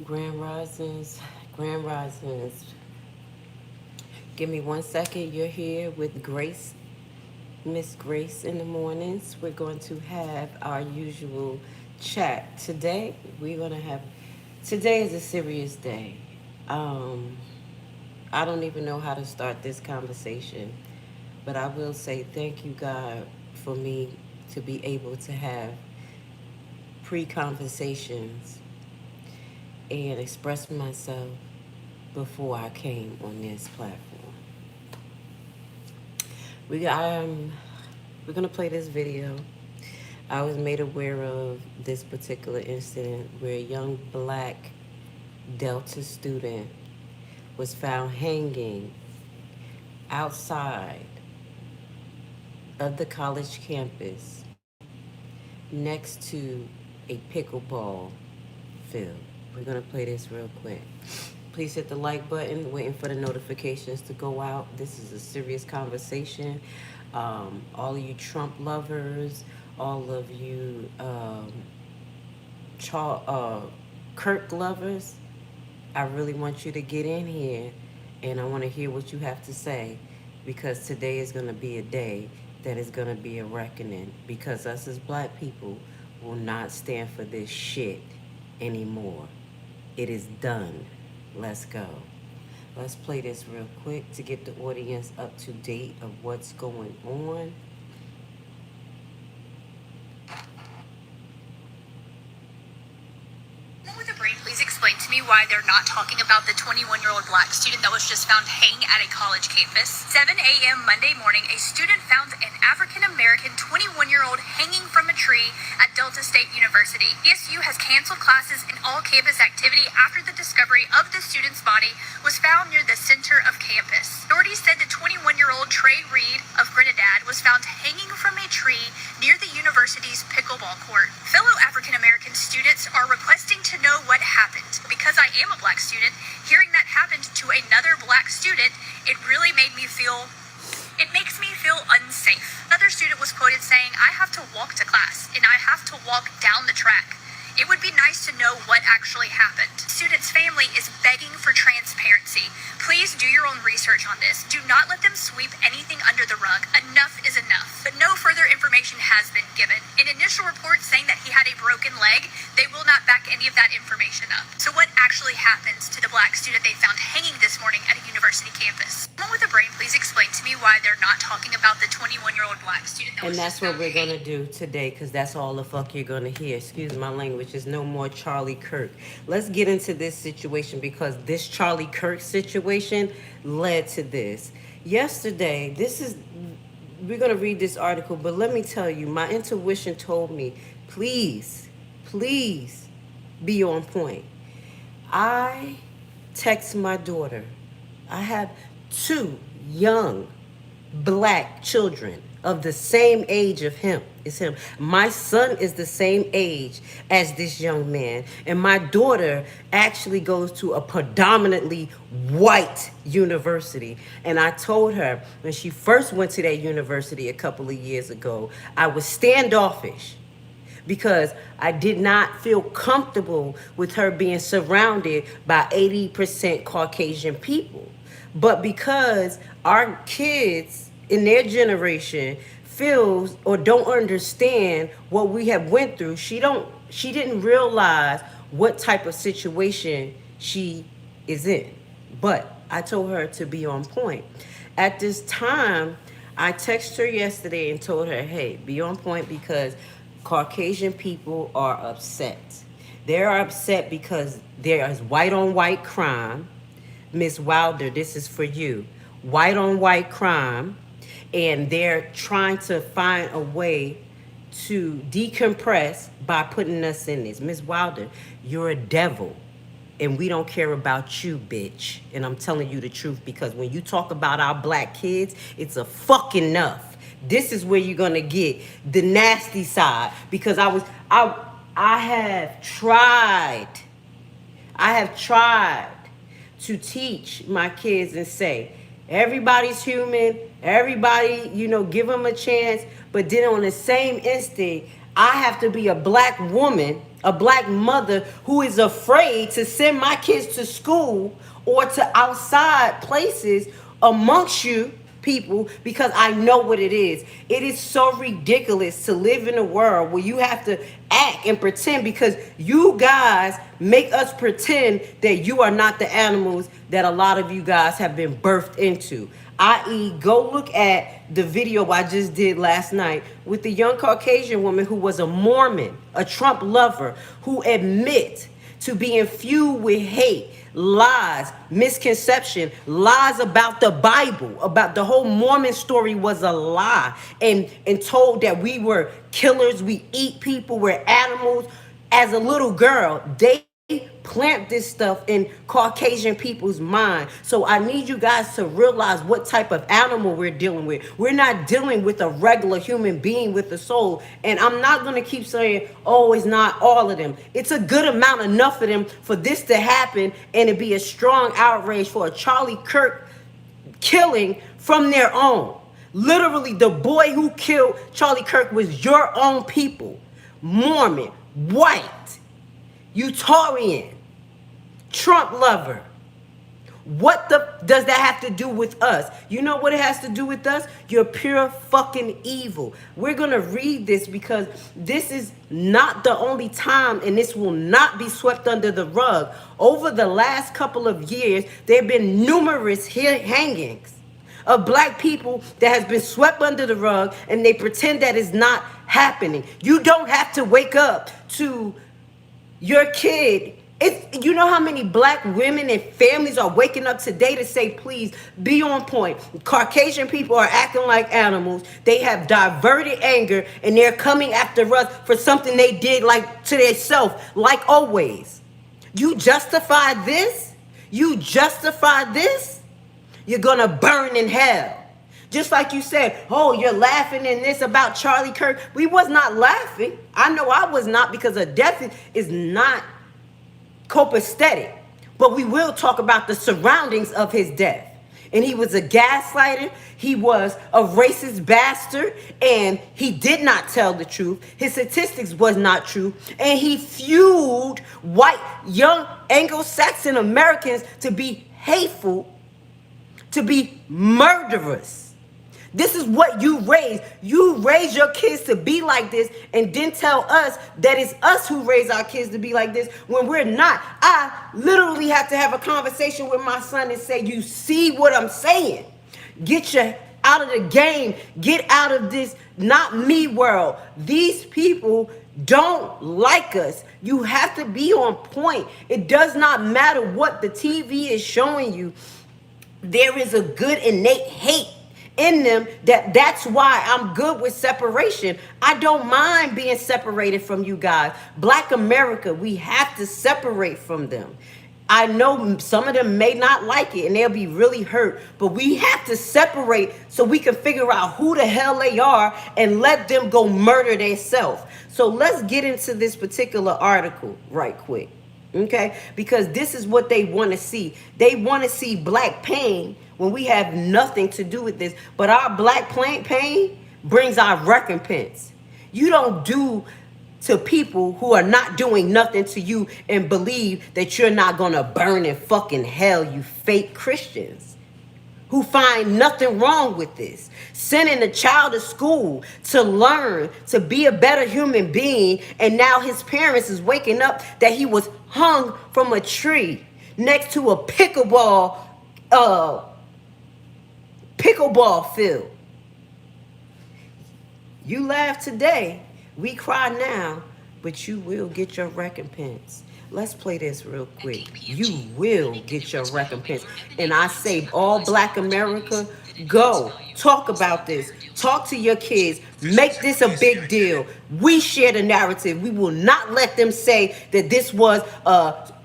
Grand Risings, Grand Risings. Give me 1 second. You're here with Grace, Miss Grace in the mornings. We're going to have our usual chat. Today is a serious day. Um, I don't even know how to start this conversation, but I will say thank you, God, for me to be able to have pre-conversations and express myself before I came on this platform. We we're gonna play this video. I was made aware of this particular incident where a young black Delta student was found hanging outside of the college campus next to a pickleball field. We're gonna play this real quick. Please hit the like button, waiting for the notifications to go out. This is a serious conversation. All of you Trump lovers, all of you Kirk lovers, I really want you to get in here and I want to hear what you have to say, because today is going to be a day that is going to be a reckoning, because us as black people will not stand for this shit anymore. It is done. Let's go. Let's play this real quick to get the audience up to date of what's going on. With a brain, please explain to me why they're not talking about the 21-year-old black student that was just found hanging at a college campus. 7 a.m. Monday morning, a student found an African-American 21-year-old hanging from a tree at Delta State University. ESU has canceled classes and all campus activity after the discovery of the student's body was found near the center of campus. Authorities said the 21-year-old Trey Reed of Grenadad was found hanging from a tree near the university's pickleball court. Fellow African-American students are requesting to know what happened. Because I am a black student, hearing that happened to another black student, it really makes me feel unsafe. Another student was quoted saying, "I have to walk to class and I have to walk down the track. It would be nice to know what actually happened." The student's family is begging for transparency. Please do your own research on this. Do not let them sweep anything under the rug. Enough is enough. But no further information has been given. An initial report saying that he had a broken leg, they will not back any of that information up. So what actually happens to the black student they found hanging this morning at a university campus? Someone with a brain, please explain to me why they're not talking about the 21-year-old black student that And was that's just what found we're hanging. gonna do today, because that's all the fuck you're gonna hear. Excuse my language. There's no more Charlie Kirk. Let's get into this situation, because this Charlie Kirk situation led to this. Yesterday, we're gonna read this article, but let me tell you, my intuition told me, please, please be on point. I text my daughter. I have two young black children of the same age of him. It's him. My son is the same age as this young man, and my daughter actually goes to a predominantly white university. And I told her when she first went to that university a couple of years ago, I was standoffish because I did not feel comfortable with her being surrounded by 80% Caucasian people. But because our kids in their generation feels or don't understand what we have went through, she didn't realize what type of situation she is in. But I told her to be on point. At this time, I texted her yesterday and told her, hey, be on point, because Caucasian people are upset. They're upset because there is white on white crime. Miss Wilder, this is for you. White on white crime. And they're trying to find a way to decompress by putting us in this. Miss Wilder, you're a devil. And we don't care about you, bitch. And I'm telling you the truth, because when you talk about our black kids, it's a fucking enough. This is where you're gonna get the nasty side, because I have tried to teach my kids and say, everybody's human, everybody, give them a chance. But then on the same instant, I have to be a black woman, A black mother who is afraid to send my kids to school or to outside places amongst you people, because I know what it is. It is so ridiculous to live in a world where you have to act and pretend, because you guys make us pretend that you are not the animals that a lot of you guys have been birthed into. I.e., go look at the video I just did last night with the young Caucasian woman who was a Mormon, a Trump lover, who admit to being fueled with hate, lies, misconception, lies about the Bible, about the whole Mormon story was a lie, and told that we were killers, we eat people, we're animals. As a little girl, they plant this stuff in Caucasian people's mind. So I need you guys to realize what type of animal we're dealing with. We're not dealing with a regular human being with a soul. And I'm not going to keep saying, oh, it's not all of them. It's a good amount, enough of them for this to happen and to be a strong outrage for a Charlie Kirk killing from their own. Literally, the boy who killed Charlie Kirk was your own people. Mormon, white, Utarian, Trump lover. What does that have to do with us? You know what it has to do with us? You're pure fucking evil. We're going to read this because this is not the only time, and this will not be swept under the rug. Over the last couple of years, there have been numerous hangings of black people that has been swept under the rug, and they pretend that it's not happening. You don't have to wake up to your kid. You know how many black women and families are waking up today to say, please be on point. Caucasian people are acting like animals. They have diverted anger, and they're coming after us for something they did like to themselves, like always. You justify this? You justify this? You're gonna burn in hell. Just like you said, oh, you're laughing in this about Charlie Kirk. We was not laughing. I know I was not, because a death is not copacetic. But we will talk about the surroundings of his death. And he was a gaslighter. He was a racist bastard. And he did not tell the truth. His statistics was not true. And he fueled white, young Anglo-Saxon Americans to be hateful, to be murderous. This is what you raise. You raise your kids to be like this, and then tell us that it's us who raise our kids to be like this when we're not. I literally have to have a conversation with my son and say, you see what I'm saying? Get your out of the game. Get out of this not me world. These people don't like us. You have to be on point. It does not matter what the TV is showing you. There is a good innate hate in them. That's why I'm good with separation. I don't mind being separated from you guys. Black America, we have to separate from them. I know some of them may not like it and they'll be really hurt, but we have to separate so we can figure out who the hell they are and let them go murder themselves. So let's get into this particular article right quick. Okay, because this is what they want to see. They want to see black pain when we have nothing to do with this. But our black pain brings our recompense. You don't do to people who are not doing nothing to you and believe that you're not going to burn in fucking hell, you fake Christians who find nothing wrong with this. Sending a child to school to learn, to be a better human being, and now his parents is waking up that he was hung from a tree next to a pickleball field. You laugh today, we cry now, but you will get your recompense. Let's play this real quick. You will get your recompense. And I say, all black America, go talk about this. Talk to your kids. Make this a big deal. We share the narrative. We will not let them say that this was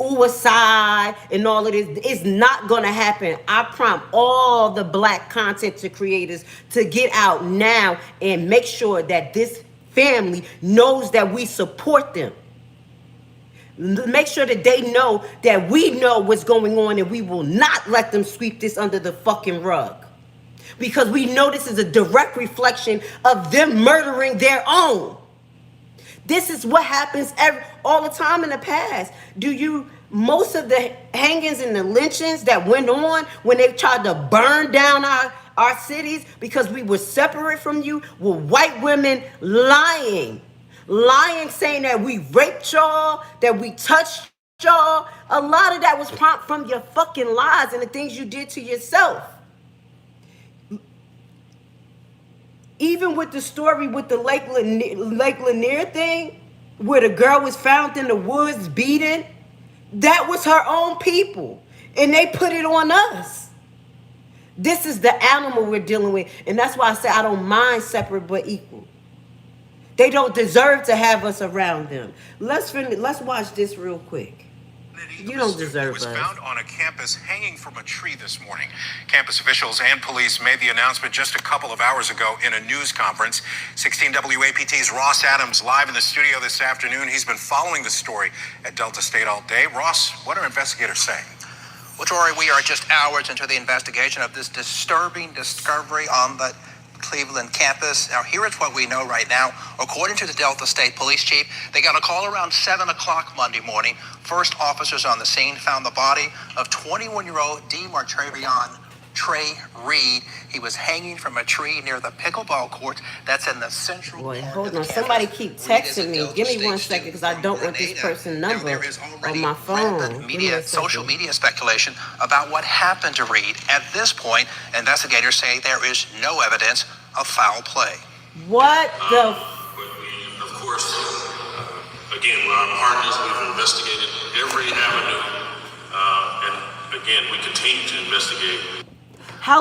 suicide and all of this. It's not going to happen. I prompt all the black content creators to get out now and make sure that this family knows that we support them. Make sure that they know that we know what's going on, and we will not let them sweep this under the fucking rug. Because we know this is a direct reflection of them murdering their own. This is what happens all the time in the past. Most of the hangings and the lynchings that went on when they tried to burn down our cities because we were separate from you were white women lying, saying that we raped y'all, that we touched y'all. A lot of that was from your fucking lies and the things you did to yourself. Even with the story with the Lake Lanier thing, where the girl was found in the woods beaten, that was her own people. And they put it on us. This is the animal we're dealing with. And that's why I say I don't mind separate but equal. They don't deserve to have us around them. Let's watch this real quick. You don't deserve us. Was found on a campus hanging from a tree this morning. Campus officials and police made the announcement just a couple of hours ago in a news conference. 16 WAPT's Ross Adams live in the studio this afternoon. He's been following the story at Delta State all day. Ross, what are investigators saying? Well, Tori, we are just hours into the investigation of this disturbing discovery on the Cleveland campus. Now, here is what we know right now. According to the Delta State Police Chief, they got a call around 7 o'clock Monday morning. First officers on the scene found the body of 21-year-old DeMartravion Trey Reed. He was hanging from a tree near the pickleball court that's in the central Boy, part hold of the on. campus. Somebody keep texting me. Give me 1 second because I don't want this person's number on my phone. Social media speculation about what happened to Reed. At this point, investigators say there is no evidence of foul play. What the? But we, of course, again, our partners, we've investigated every avenue, and again, we continue to investigate. How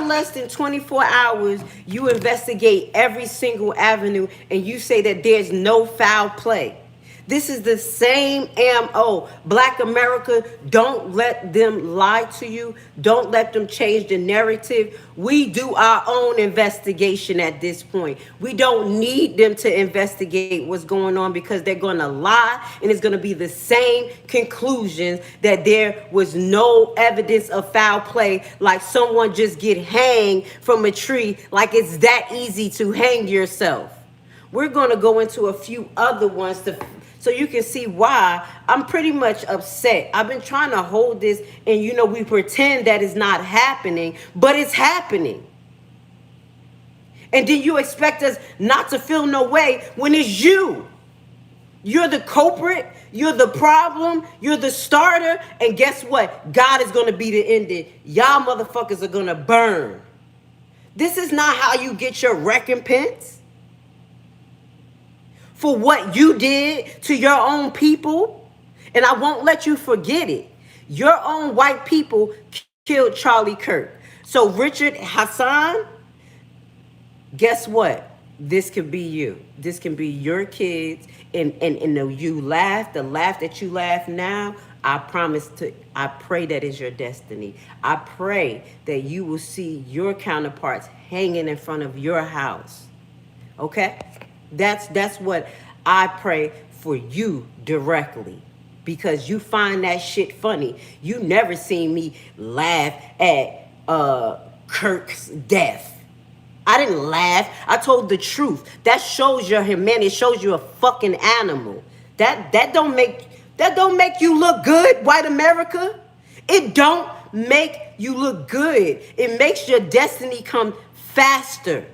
less than 24 hours you investigate every single avenue and you say that there's no foul play? This is the same MO. Black America, don't let them lie to you. Don't let them change the narrative. We do our own investigation at this point. We don't need them to investigate what's going on because they're going to lie and it's going to be the same conclusions that there was no evidence of foul play, like someone just get hanged from a tree, like it's that easy to hang yourself. We're going to go into a few other ones so you can see why I'm pretty much upset. I've been trying to hold this and, we pretend that it's not happening, but it's happening. And then you expect us not to feel no way when it's you. You're the culprit. You're the problem. You're the starter. And guess what? God is going to be the ending. Y'all motherfuckers are going to burn. This is not how you get your recompense for what you did to your own people. And I won't let you forget it. Your own white people killed Charlie Kirk. So Richard Hassan, guess what? This could be you. This can be your kids. And you laugh, the laugh that you laugh now, I pray that is your destiny. I pray that you will see your counterparts hanging in front of your house. Okay? That's what I pray for you directly, because you find that shit funny. You never seen me laugh at Kirk's death. I didn't laugh. I told the truth. That shows your humanity. It shows you a fucking animal. That don't make you look good, white America. It don't make you look good. It makes your destiny come faster.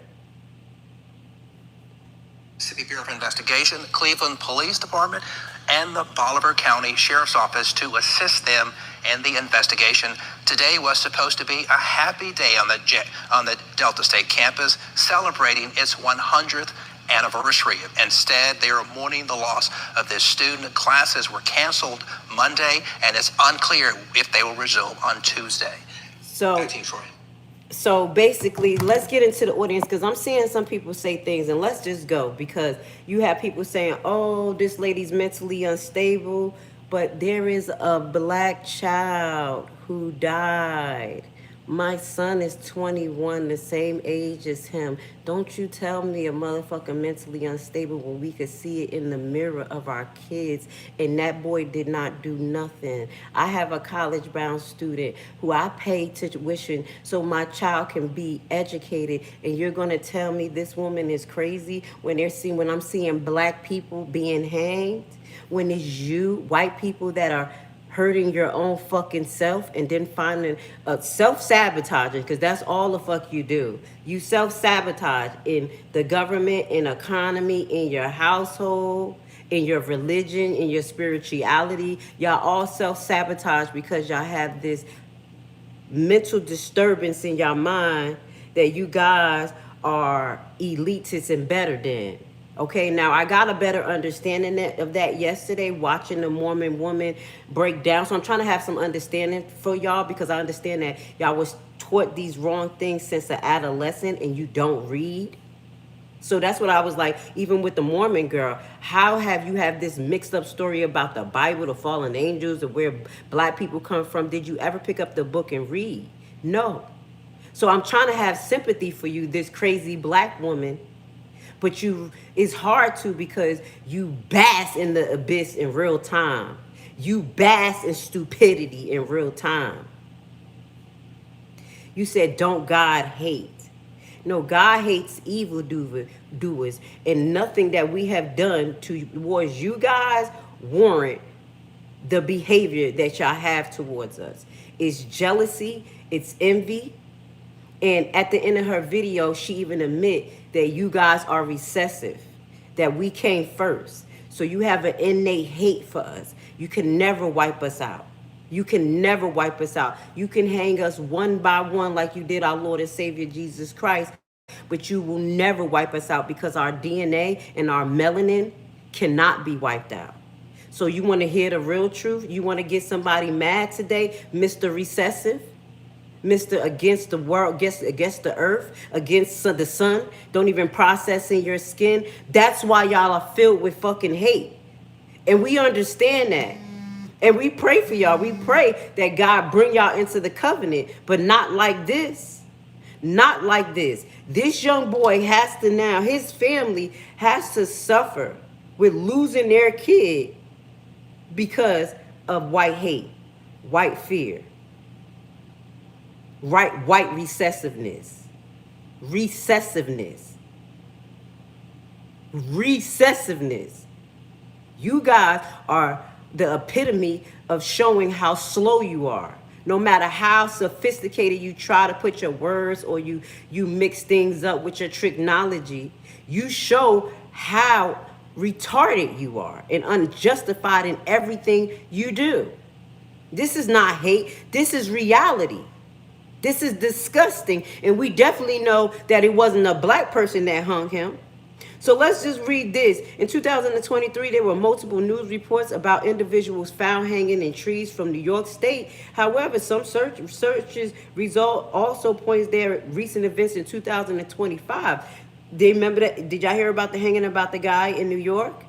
City Bureau of Investigation, Cleveland Police Department, and the Bolivar County Sheriff's Office to assist them in the investigation. Today was supposed to be a happy day on the Delta State campus, celebrating its 100th anniversary. Instead, they are mourning the loss of this student. Classes were canceled Monday, and it's unclear if they will resume on Tuesday. So basically, let's get into the audience, because I'm seeing some people say things, and let's just go, because you have people saying, oh, this lady's mentally unstable, but there is a black child who died. My son is 21, the same age as him. Don't you tell me a motherfucker mentally unstable when we could see it in the mirror of our kids, and that boy did not do nothing. I have a college-bound student who I pay tuition so my child can be educated, and you're gonna tell me this woman is crazy when I'm seeing black people being hanged, when it's you, white people that are hurting your own fucking self and then finding self-sabotaging, because that's all the fuck you do. You self-sabotage in the government, in economy, in your household, in your religion, in your spirituality. Y'all all self-sabotage because y'all have this mental disturbance in your mind that you guys are elitists and better than. Okay, now I got a better understanding of that yesterday watching the Mormon woman break down. So I'm trying to have some understanding for y'all, because I understand that y'all was taught these wrong things since an adolescent and you don't read. So that's what I was like, even with the Mormon girl, how have you have this mixed up story about the Bible, the fallen angels, and where black people come from? Did you ever pick up the book and read? No. So I'm trying to have sympathy for you, this crazy black woman. But it's hard to, because you bask in the abyss in real time. You bask in stupidity in real time. You said, don't God hate? No, God hates evil doers, and nothing that we have done towards you guys warrant the behavior that y'all have towards us. It's jealousy, it's envy. And at the end of her video, she even admit that you guys are recessive, that we came first. So you have an innate hate for us. You can never wipe us out. You can never wipe us out. You can hang us one by one like you did our Lord and Savior Jesus Christ, but you will never wipe us out, because our DNA and our melanin cannot be wiped out. So you want to hear the real truth? You want to get somebody mad today, Mr. Recessive? Mr. Against the world, against the earth, against the sun, don't even process in your skin. That's why y'all are filled with fucking hate. And we understand that. And we pray for y'all. We pray that God bring y'all into the covenant, but not like this. Not like this. This young boy has to now, his family has to suffer with losing their kid because of white hate, white fear. White recessiveness. You guys are the epitome of showing how slow you are. No matter how sophisticated you try to put your words, or you mix things up with your technology, you show how retarded you are and unjustified in everything you do. This is not hate. This is reality. This is disgusting. And we definitely know that it wasn't a black person that hung him. So let's just read this. In 2023, there were multiple news reports about individuals found hanging in trees from New York State. However, some searches result also points there at recent events in 2025. Remember that? Did y'all hear about the hanging about the guy in New York?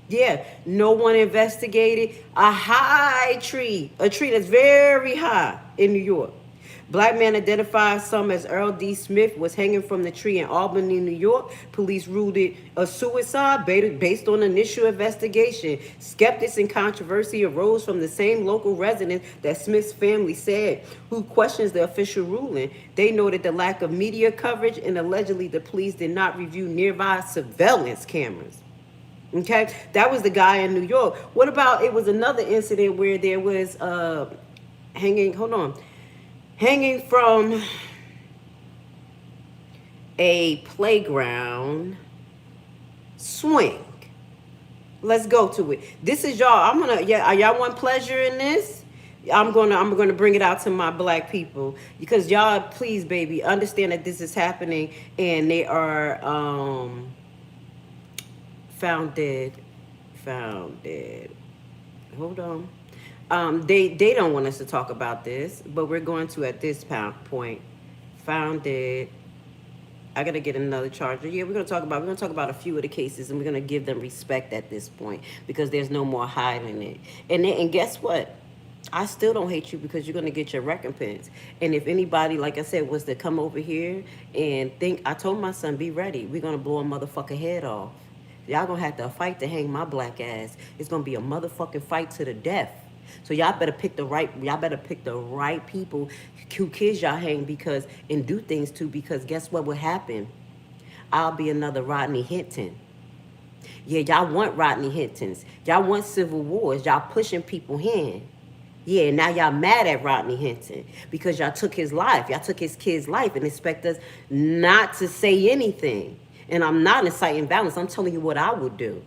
Yeah, no one investigated a tree that's very high in New York. Black man identified some as Earl D. Smith was hanging from the tree in Albany, New York. Police ruled it a suicide based on initial investigation. Skeptics and controversy arose from the same local residents that Smith's family said, who questions the official ruling. They noted the lack of media coverage, and allegedly the police did not review nearby surveillance cameras. Okay, that was the guy in New York. What about, it was another incident where there was hanging from a playground swing. Let's go to it. This is y'all. Y'all want pleasure in this? I'm gonna bring it out to my black people, because y'all, please, baby, understand that this is happening, and they are found dead. Hold on. They don't want us to talk about this, but we're going to at this point. Found dead. I gotta get another charger. Yeah, we're gonna talk about a few of the cases, and we're gonna give them respect at this point, because there's no more hiding it. And guess what? I still don't hate you because you're going to get your recompense. And if anybody, like I said, was to come over here and think, I told my son, be ready. We're going to blow a motherfucking head off. Y'all going to have to fight to hang my black ass. It's going to be a motherfucking fight to the death. So y'all better pick the right people who kids y'all hang because and do things to, because guess what will happen? I'll be another Rodney Hinton. Yeah, y'all want Rodney Hintons. Y'all want civil wars. Y'all pushing people in. Yeah, now y'all mad at Rodney Hinton because y'all took his life. Y'all took his kid's life and expect us not to say anything. And I'm not inciting violence. I'm telling you what I would do.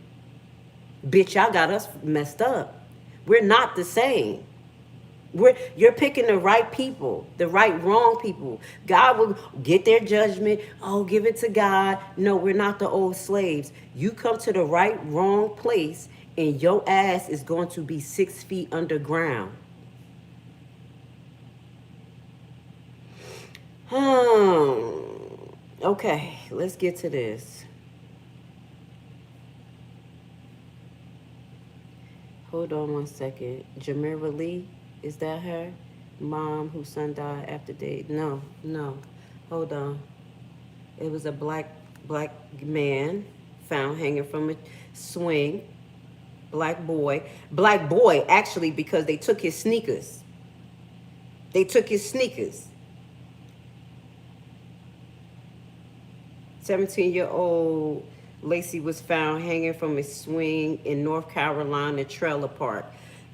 Bitch, y'all got us messed up. We're not the same. You're picking the right people, the right wrong people. God will get their judgment. Oh, give it to God. No, we're not the old slaves. You come to the right wrong place and your ass is going to be 6 feet underground. Okay, let's get to this. Hold on one second. Jamira Lee, is that her? Mom whose son died after they... No. Hold on. It was a black man found hanging from a swing. Black boy, actually, because they took his sneakers. 17-year-old Lacey was found hanging from a swing in North Carolina trailer park.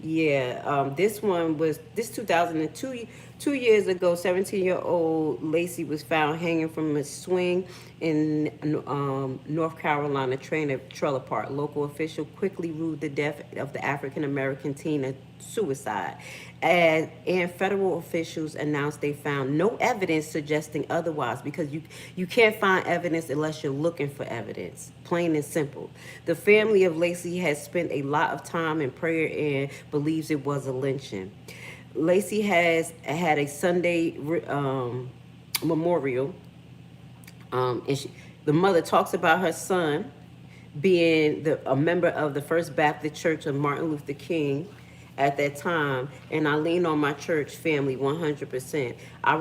Yeah, this 2002, 2 years ago, 17-year-old Lacey was found hanging from a swing in North Carolina trailer park. Local official quickly ruled the death of the African-American teen a suicide. And federal officials announced they found no evidence suggesting otherwise, because you can't find evidence unless you're looking for evidence. Plain and simple. The family of Lacey has spent a lot of time in prayer and believes it was a lynching. Lacey has had a Sunday memorial, and the mother talks about her son being a member of the First Baptist Church of Martin Luther King at that time, and I lean on my church family 100%. I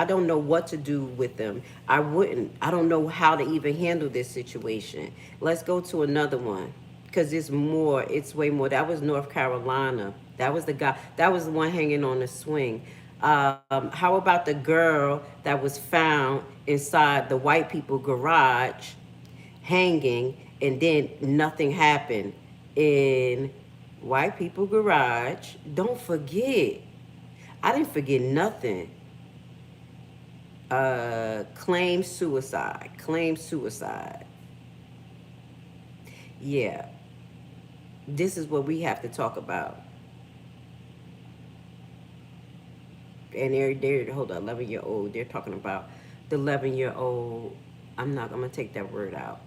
don't know what to do with them. I don't know how to even handle this situation. Let's go to another one, because it's way more. That was North Carolina. That was the guy, that was the one hanging on the swing. How about the girl that was found inside the white people garage hanging, and then nothing happened in white people garage? Don't forget. I didn't forget nothing. Claim suicide. Yeah. This is what we have to talk about. And they're hold on, 11-year-old. They're talking about the 11-year-old. I'm going to take that word out,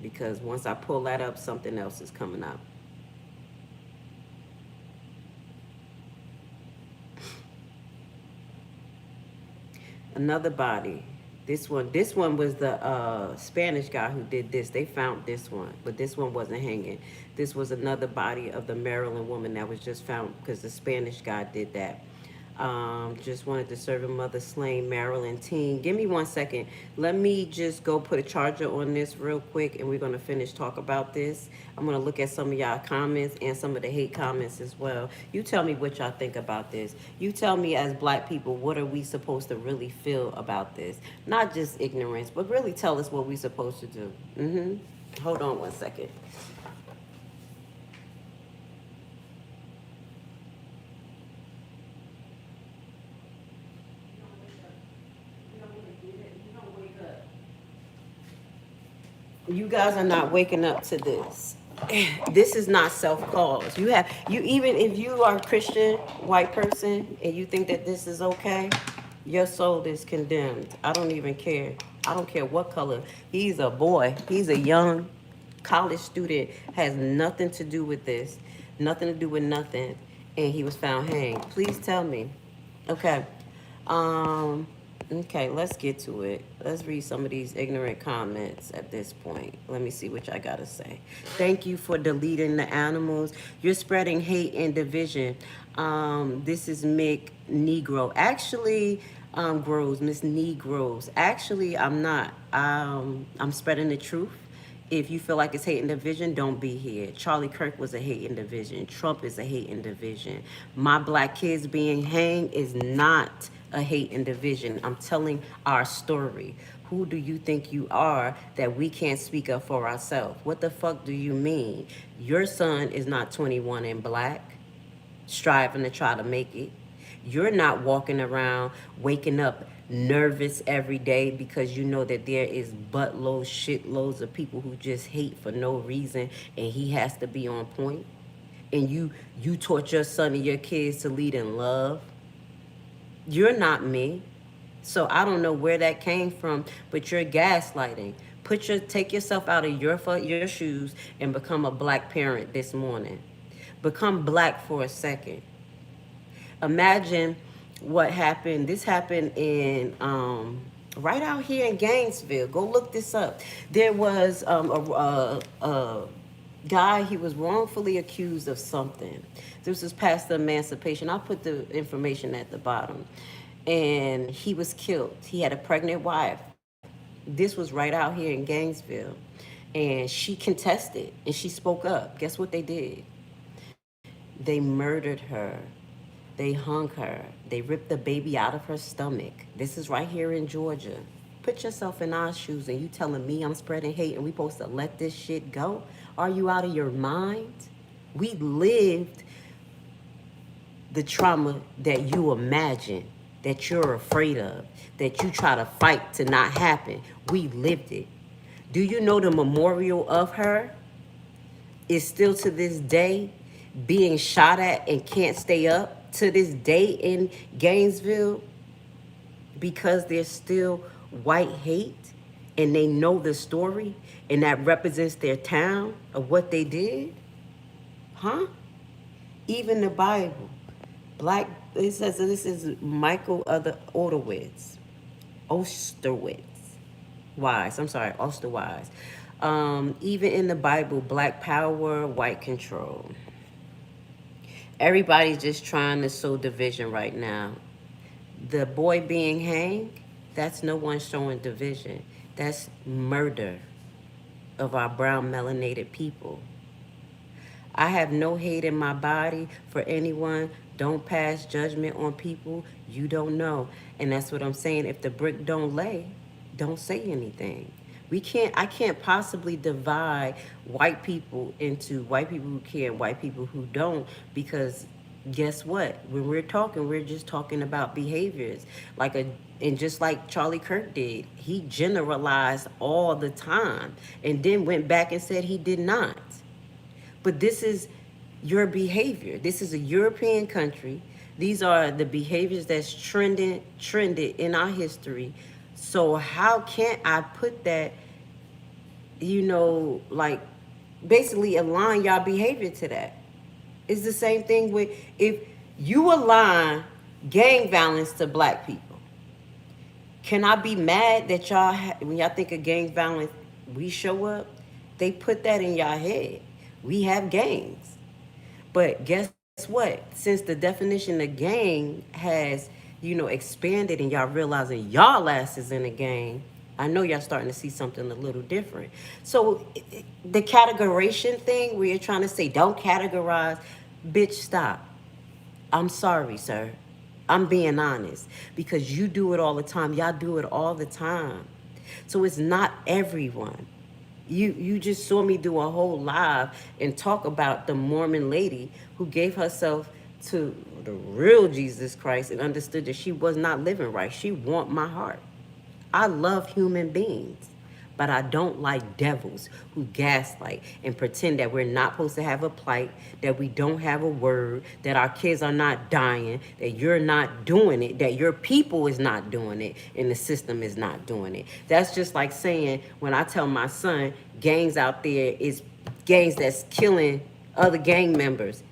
because once I pull that up, something else is coming up. Another body. This one was the Spanish guy who did this. They found this one, but this one wasn't hanging. This was another body of the Maryland woman that was just found because the Spanish guy did that. Just wanted to serve a mother slain Maryland teen. Give me 1 second. Let me just go put a charger on this real quick, and we're going to finish talk about this. I'm going to look at some of y'all comments and some of the hate comments as well. You tell me what y'all think about this. You tell me, as black people, what are we supposed to really feel about this? Not just ignorance, but really tell us what we're supposed to do. Hold on 1 second. You guys are not waking up to this. This is not self-cause. Even if you are a Christian white person and you think that this is okay, your soul is condemned. I don't even care. I don't care what color. He's a boy. He's a young college student. Has nothing to do with this. Nothing to do with nothing. And he was found hanged. Please tell me. Okay. Okay, let's get to it. Let's read some of these ignorant comments at this point. Let me see what I gotta say. Thank you for deleting the animals. You're spreading hate and division. This is Mick Negro. Actually, Groves, Miss Negroes. Actually, I'm not. I'm spreading the truth. If you feel like it's hate and division, don't be here. Charlie Kirk was a hate and division. Trump is a hate and division. My black kids being hanged is not a hate and division. I'm telling our story. Who do you think you are that we can't speak up for ourselves? What the fuck do you mean? Your son is not 21 and black, striving to try to make it. You're not walking around waking up nervous every day because you know that there is buttloads, shitloads of people who just hate for no reason and he has to be on point. And you taught your son and your kids to lead in love. You're not me. So I don't know where that came from, but you're gaslighting. Take yourself out of your shoes and become a black parent this morning. Become black for a second. Imagine what happened. This happened in right out here in Gainesville. Go look this up. There was a guy, he was wrongfully accused of something. This was past the emancipation. I'll put the information at the bottom. And he was killed. He had a pregnant wife. This was right out here in Gainesville. And she contested and she spoke up. Guess what they did? They murdered her. They hung her. They ripped the baby out of her stomach. This is right here in Georgia. Put yourself in our shoes and you telling me I'm spreading hate and we supposed to let this shit go? Are you out of your mind? We lived the trauma that you imagine, that you're afraid of, that you try to fight to not happen. We lived it. Do you know the memorial of her is still to this day being shot at and can't stay up to this day in Gainesville because there's still white hate and they know the story and that represents their town of what they did? Huh? Even the Bible. It says this is Michael Osterwitz. Osterwise. Even in the Bible, black power, white control. Everybody's just trying to sow division right now. The boy being hanged, that's no one showing division. That's murder of our brown melanated people. I have no hate in my body for anyone. Don't pass judgment on people you don't know. And that's what I'm saying. If the brick don't lay, don't say anything. I can't possibly divide white people into white people who care and white people who don't, because guess what? When we're talking, we're just talking about behaviors. And just like Charlie Kirk did, he generalized all the time and then went back and said he did not. But this is your behavior. This is a European country. These are the behaviors that's trended in our history. So how can I put that, basically align y'all behavior to that? It's the same thing with, if you align gang violence to black people, can I be mad that y'all, when y'all think of gang violence, we show up? They put that in y'all head. We have gangs. But guess what? Since the definition of gang has, expanded and y'all realizing y'all ass is in a gang, I know y'all starting to see something a little different. So the categorization thing where you're trying to say, don't categorize, bitch, stop. I'm sorry, sir. I'm being honest, because you do it all the time. Y'all do it all the time. So it's not everyone. You just saw me do a whole live and talk about the Mormon lady who gave herself to the real Jesus Christ and understood that she was not living right. She want my heart. I love human beings, but I don't like devils who gaslight and pretend that we're not supposed to have a plight, that we don't have a word, that our kids are not dying, that you're not doing it, that your people is not doing it, and the system is not doing it. That's just like saying, when I tell my son, gangs out there is gangs that's killing other gang members.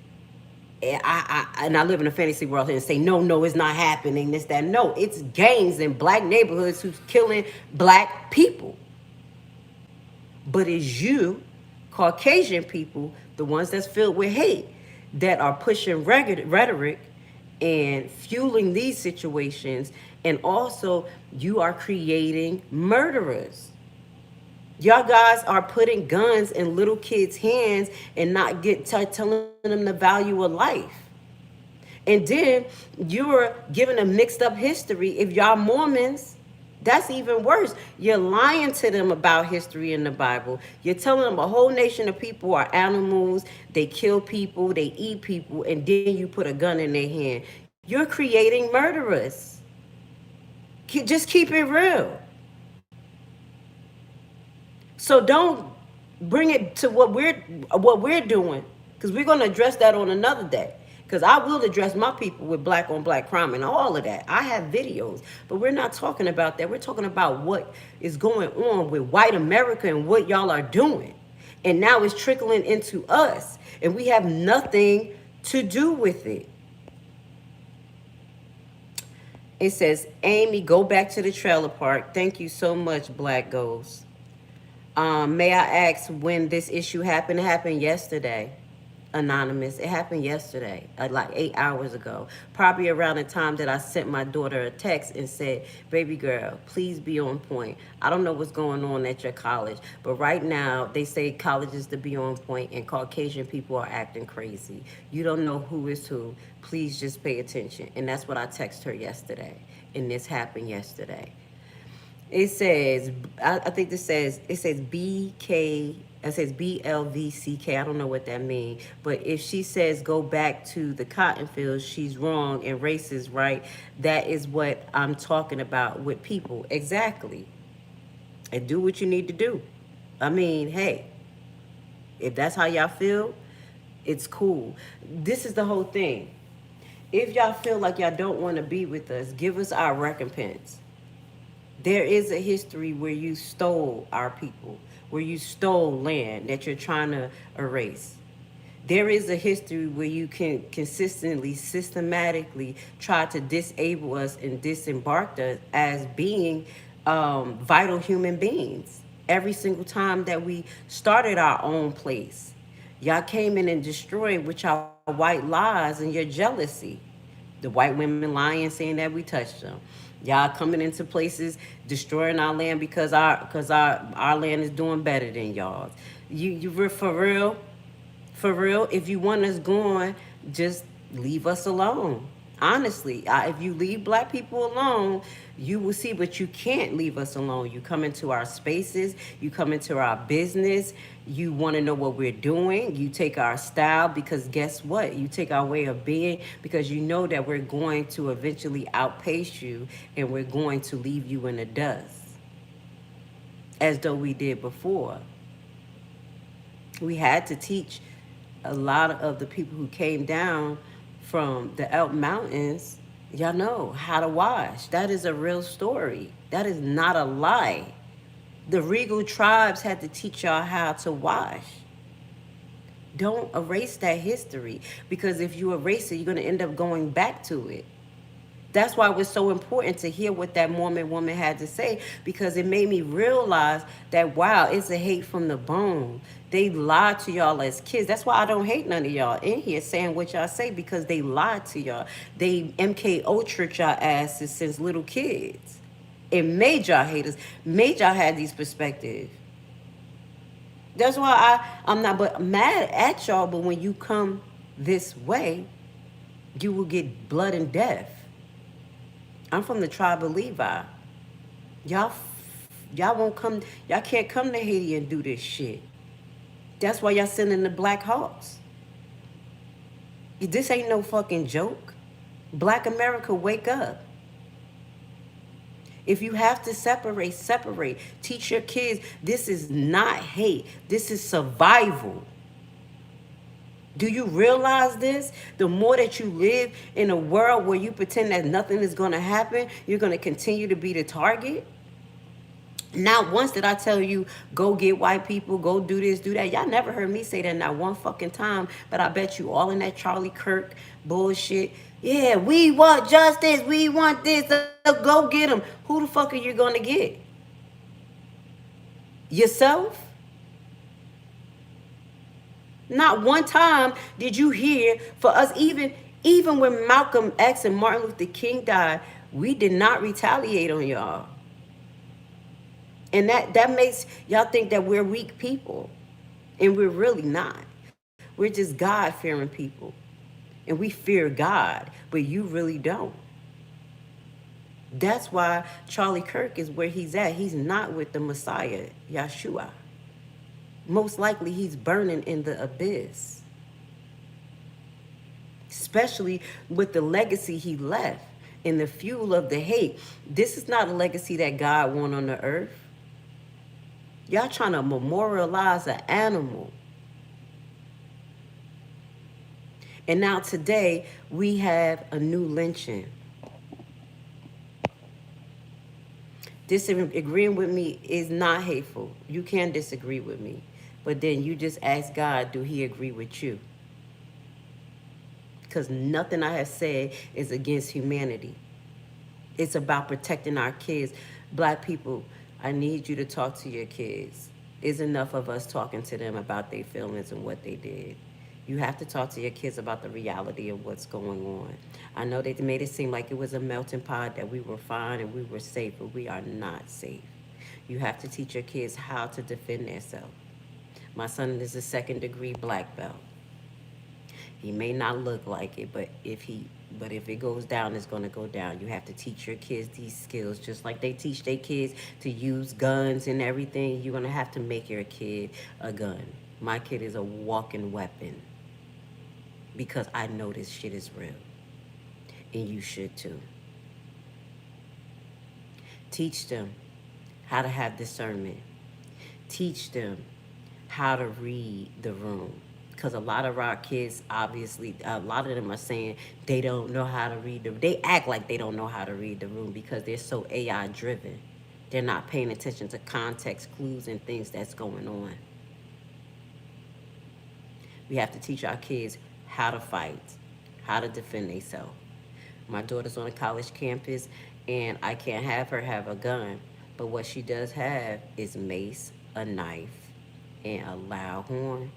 And I live in a fantasy world here and say, no, it's not happening, this, that. No, it's gangs in black neighborhoods who's killing black people. But it's you, Caucasian people, the ones that's filled with hate, that are pushing rhetoric and fueling these situations. And also, you are creating murderers. Y'all guys are putting guns in little kids' hands and not telling them the value of life. And then you're giving them mixed up history. If y'all Mormons, that's even worse. You're lying to them about history in the Bible. You're telling them a whole nation of people are animals, they kill people, they eat people, and then you put a gun in their hand. You're creating murderers. Just keep it real. So don't bring it to what we're doing, because we're going to address that on another day. Because I will address my people with black on black crime and all of that. I have videos, but we're not talking about that. We're talking about what is going on with white America and what y'all are doing. And now it's trickling into us, and we have nothing to do with it. It says, Amy, go back to the trailer park. Thank you so much, Black Ghost. May I ask when this issue happened? It happened yesterday. Anonymous. It happened yesterday, like 8 hours ago. Probably around the time that I sent my daughter a text and said, baby girl, please be on point. I don't know what's going on at your college, but right now they say colleges to be on point and Caucasian people are acting crazy. You don't know who is who. Please just pay attention. And that's what I texted her yesterday. And this happened yesterday. It says, I think this says, it says BK, it says BLVCK. I don't know what that means. But if she says go back to the cotton fields, she's wrong and racist, right? That is what I'm talking about with people. Exactly. And do what you need to do. I mean, hey, if that's how y'all feel, it's cool. This is the whole thing. If y'all feel like y'all don't want to be with us, give us our recompense. There is a history where you stole our people, where you stole land that you're trying to erase. There is a history where you can consistently, systematically try to disable us and disembark us as being vital human beings. Every single time that we started our own place, y'all came in and destroyed with y'all white lies and your jealousy. The white women lying, saying that we touched them. Y'all coming into places, destroying our land because our land is doing better than y'all's. You for real, if you want us gone, just leave us alone. Honestly, if you leave black people alone, you will see, but you can't leave us alone. You come into our spaces, you come into our business, you want to know what we're doing, you take our style, because guess what? You take our way of being, because you know that we're going to eventually outpace you and we're going to leave you in the dust, as though we did before. We had to teach a lot of the people who came down from the Elk Mountains, y'all know how to wash. That is a real story. That is not a lie. The regal tribes had to teach y'all how to wash. Don't erase that history, because if you erase it, you're going to end up going back to it. That's why it was so important to hear what that Mormon woman had to say, because it made me realize that, wow, it's a hate from the bone. They lied to y'all as kids. That's why I don't hate none of y'all in here saying what y'all say, because they lied to y'all. They MKO tricked y'all asses since little kids. It made y'all haters, made y'all have these perspectives. That's why I'm not but mad at y'all, but when you come this way, you will get blood and death. I'm from the tribe of Levi. Y'all won't come, y'all can't come to Haiti and do this shit. That's why y'all sending the Black Hawks. This ain't no fucking joke. Black America, wake up. If you have to separate, separate. Teach your kids, this is not hate. This is survival. Do you realize this? The more that you live in a world where you pretend that nothing is going to happen, you're going to continue to be the target. Not once did I tell you, go get white people, go do this, do that. Y'all never heard me say that not one fucking time. But I bet you all in that Charlie Kirk bullshit. Yeah, we want justice. We want this. Go get them. Who the fuck are you going to get? Yourself? Not one time did you hear for us, even when Malcolm X and Martin Luther King died, we did not retaliate on y'all. And that makes y'all think that we're weak people. And we're really not. We're just God-fearing people. And we fear God, but you really don't. That's why Charlie Kirk is where he's at. He's not with the Messiah, Yeshua. Most likely he's burning in the abyss. Especially with the legacy he left and the fuel of the hate. This is not a legacy that God want on the earth. Y'all trying to memorialize an animal. And now today, we have a new lynching. Disagreeing with me is not hateful. You can disagree with me. But then you just ask God, do he agree with you? Because nothing I have said is against humanity. It's about protecting our kids. Black people, I need you to talk to your kids. It's enough of us talking to them about their feelings and what they did. You have to talk to your kids about the reality of what's going on. I know they made it seem like it was a melting pot, that we were fine and we were safe, but we are not safe. You have to teach your kids how to defend themselves. My son is a second-degree black belt. He may not look like it, but if it goes down, it's going to go down. You have to teach your kids these skills, just like they teach their kids to use guns and everything. You're going to have to make your kid a gun. My kid is a walking weapon because I know this shit is real. And you should too. Teach them how to have discernment. Teach them how to read the room. Because a lot of our kids, obviously, a lot of them are saying they don't know how to read the room. They act like they don't know how to read the room because they're so AI driven. They're not paying attention to context, clues, and things that's going on. We have to teach our kids how to fight, how to defend themselves. My daughter's on a college campus, and I can't have her have a gun. But what she does have is mace, a knife, and a loud horn.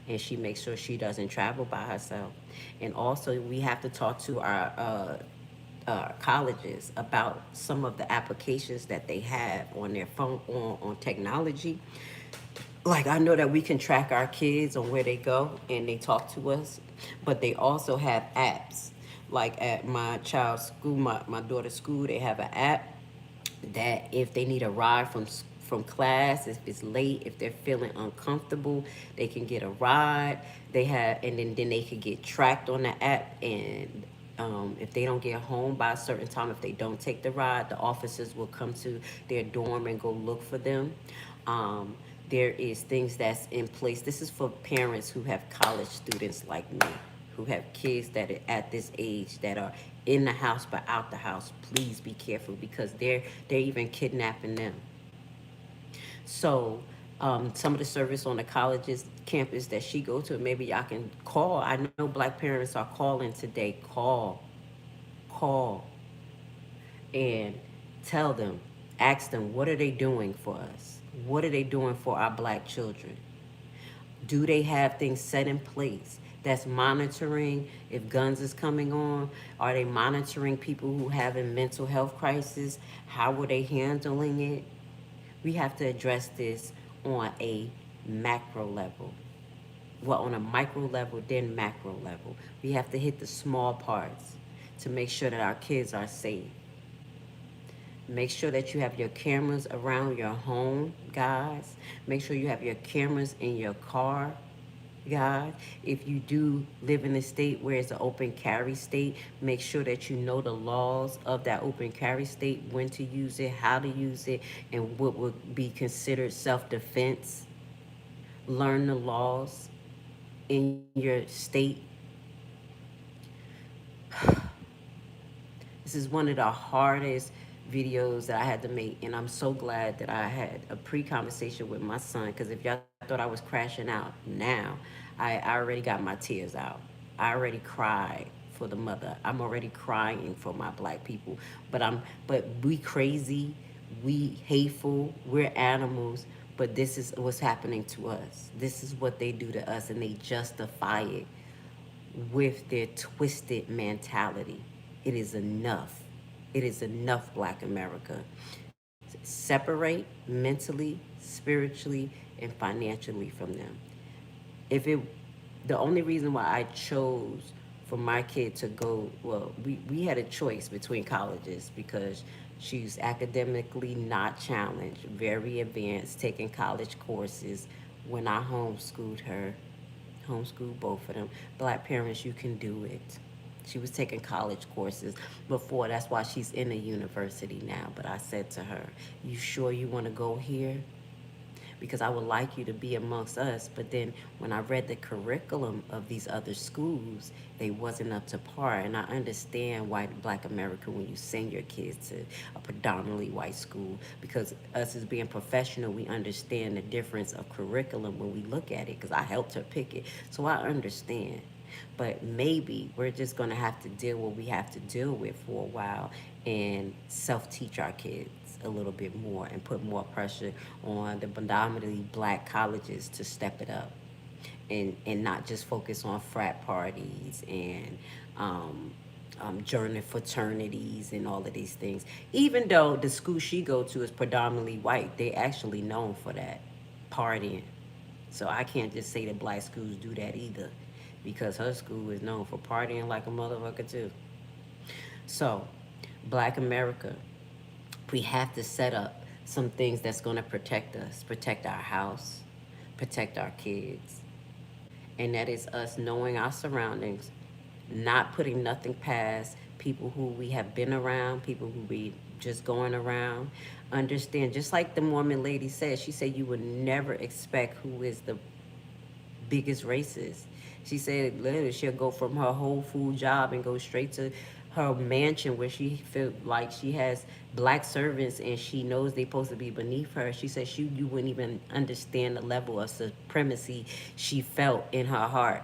And she makes sure she doesn't travel by herself. And also, we have to talk to our colleges about some of the applications that they have on their phone, on technology. Like, I know that we can track our kids on where they go and they talk to us, but they also have apps. Like at my child's school, my daughter's school, they have an app that if they need a ride from class, if it's late, if they're feeling uncomfortable, they can get a ride. They have, and then they can get tracked on the app. And if they don't get home by a certain time, if they don't take the ride, the officers will come to their dorm and go look for them. There is things that's in place. This is for parents who have college students like me, who have kids that are at this age that are in the house but out the house. Please be careful because they're even kidnapping them. So some of the service on the college's campus that she go to, maybe y'all can call. I know black parents are calling today. Call, and tell them, ask them, what are they doing for us? What are they doing for our black children? Do they have things set in place that's monitoring if guns is coming on? Are they monitoring people who have a mental health crisis? How are they handling it? We have to address this on a macro level. Well, on a micro level, then macro level. We have to hit the small parts to make sure that our kids are safe. Make sure that you have your cameras around your home, guys. Make sure you have your cameras in your car, guys. If you do live in a state where it's an open carry state, make sure that you know the laws of that open carry state, when to use it, how to use it, and what would be considered self-defense. Learn the laws in your state. This is one of the hardest videos that I had to make, and I'm so glad that I had a pre-conversation with my son, because if y'all thought I was crashing out now, I already got my tears out. I already cried for the mother. I'm already crying for my black people. But we crazy, we hateful, we're animals, but this is what's happening to us. This is what they do to us, and they justify it with their twisted mentality. It is enough. It is enough, Black America. Separate mentally, spiritually, and financially from them. If it, the only reason why I chose for my kid to go, well, we had a choice between colleges because she's academically not challenged, very advanced, taking college courses. When I homeschooled her, homeschool both of them. Black parents, you can do it. She was taking college courses before. That's why she's in a university now. But I said to her, you sure you want to go here? Because I would like you to be amongst us. But then when I read the curriculum of these other schools, they wasn't up to par. And I understand why Black America, when you send your kids to a predominantly white school, because us as being professional, we understand the difference of curriculum when we look at it, because I helped her pick it. So I understand. But maybe we're just going to have to deal what we have to deal with for a while and self-teach our kids a little bit more and put more pressure on the predominantly black colleges to step it up and not just focus on frat parties and journey fraternities and all of these things. Even though the school she go to is predominantly white, they actually known for that, partying. So I can't just say that black schools do that either, because her school is known for partying like a motherfucker too. So, Black America, we have to set up some things that's going to protect us, protect our house, protect our kids. And that is us knowing our surroundings, not putting nothing past people who we have been around, people who we just going around. Understand, just like the Mormon lady said, she said you would never expect who is the biggest racist. She said literally she'll go from her Whole Food job and go straight to her mansion where she feel like she has black servants and she knows they're supposed to be beneath her. She said you wouldn't even understand the level of supremacy she felt in her heart.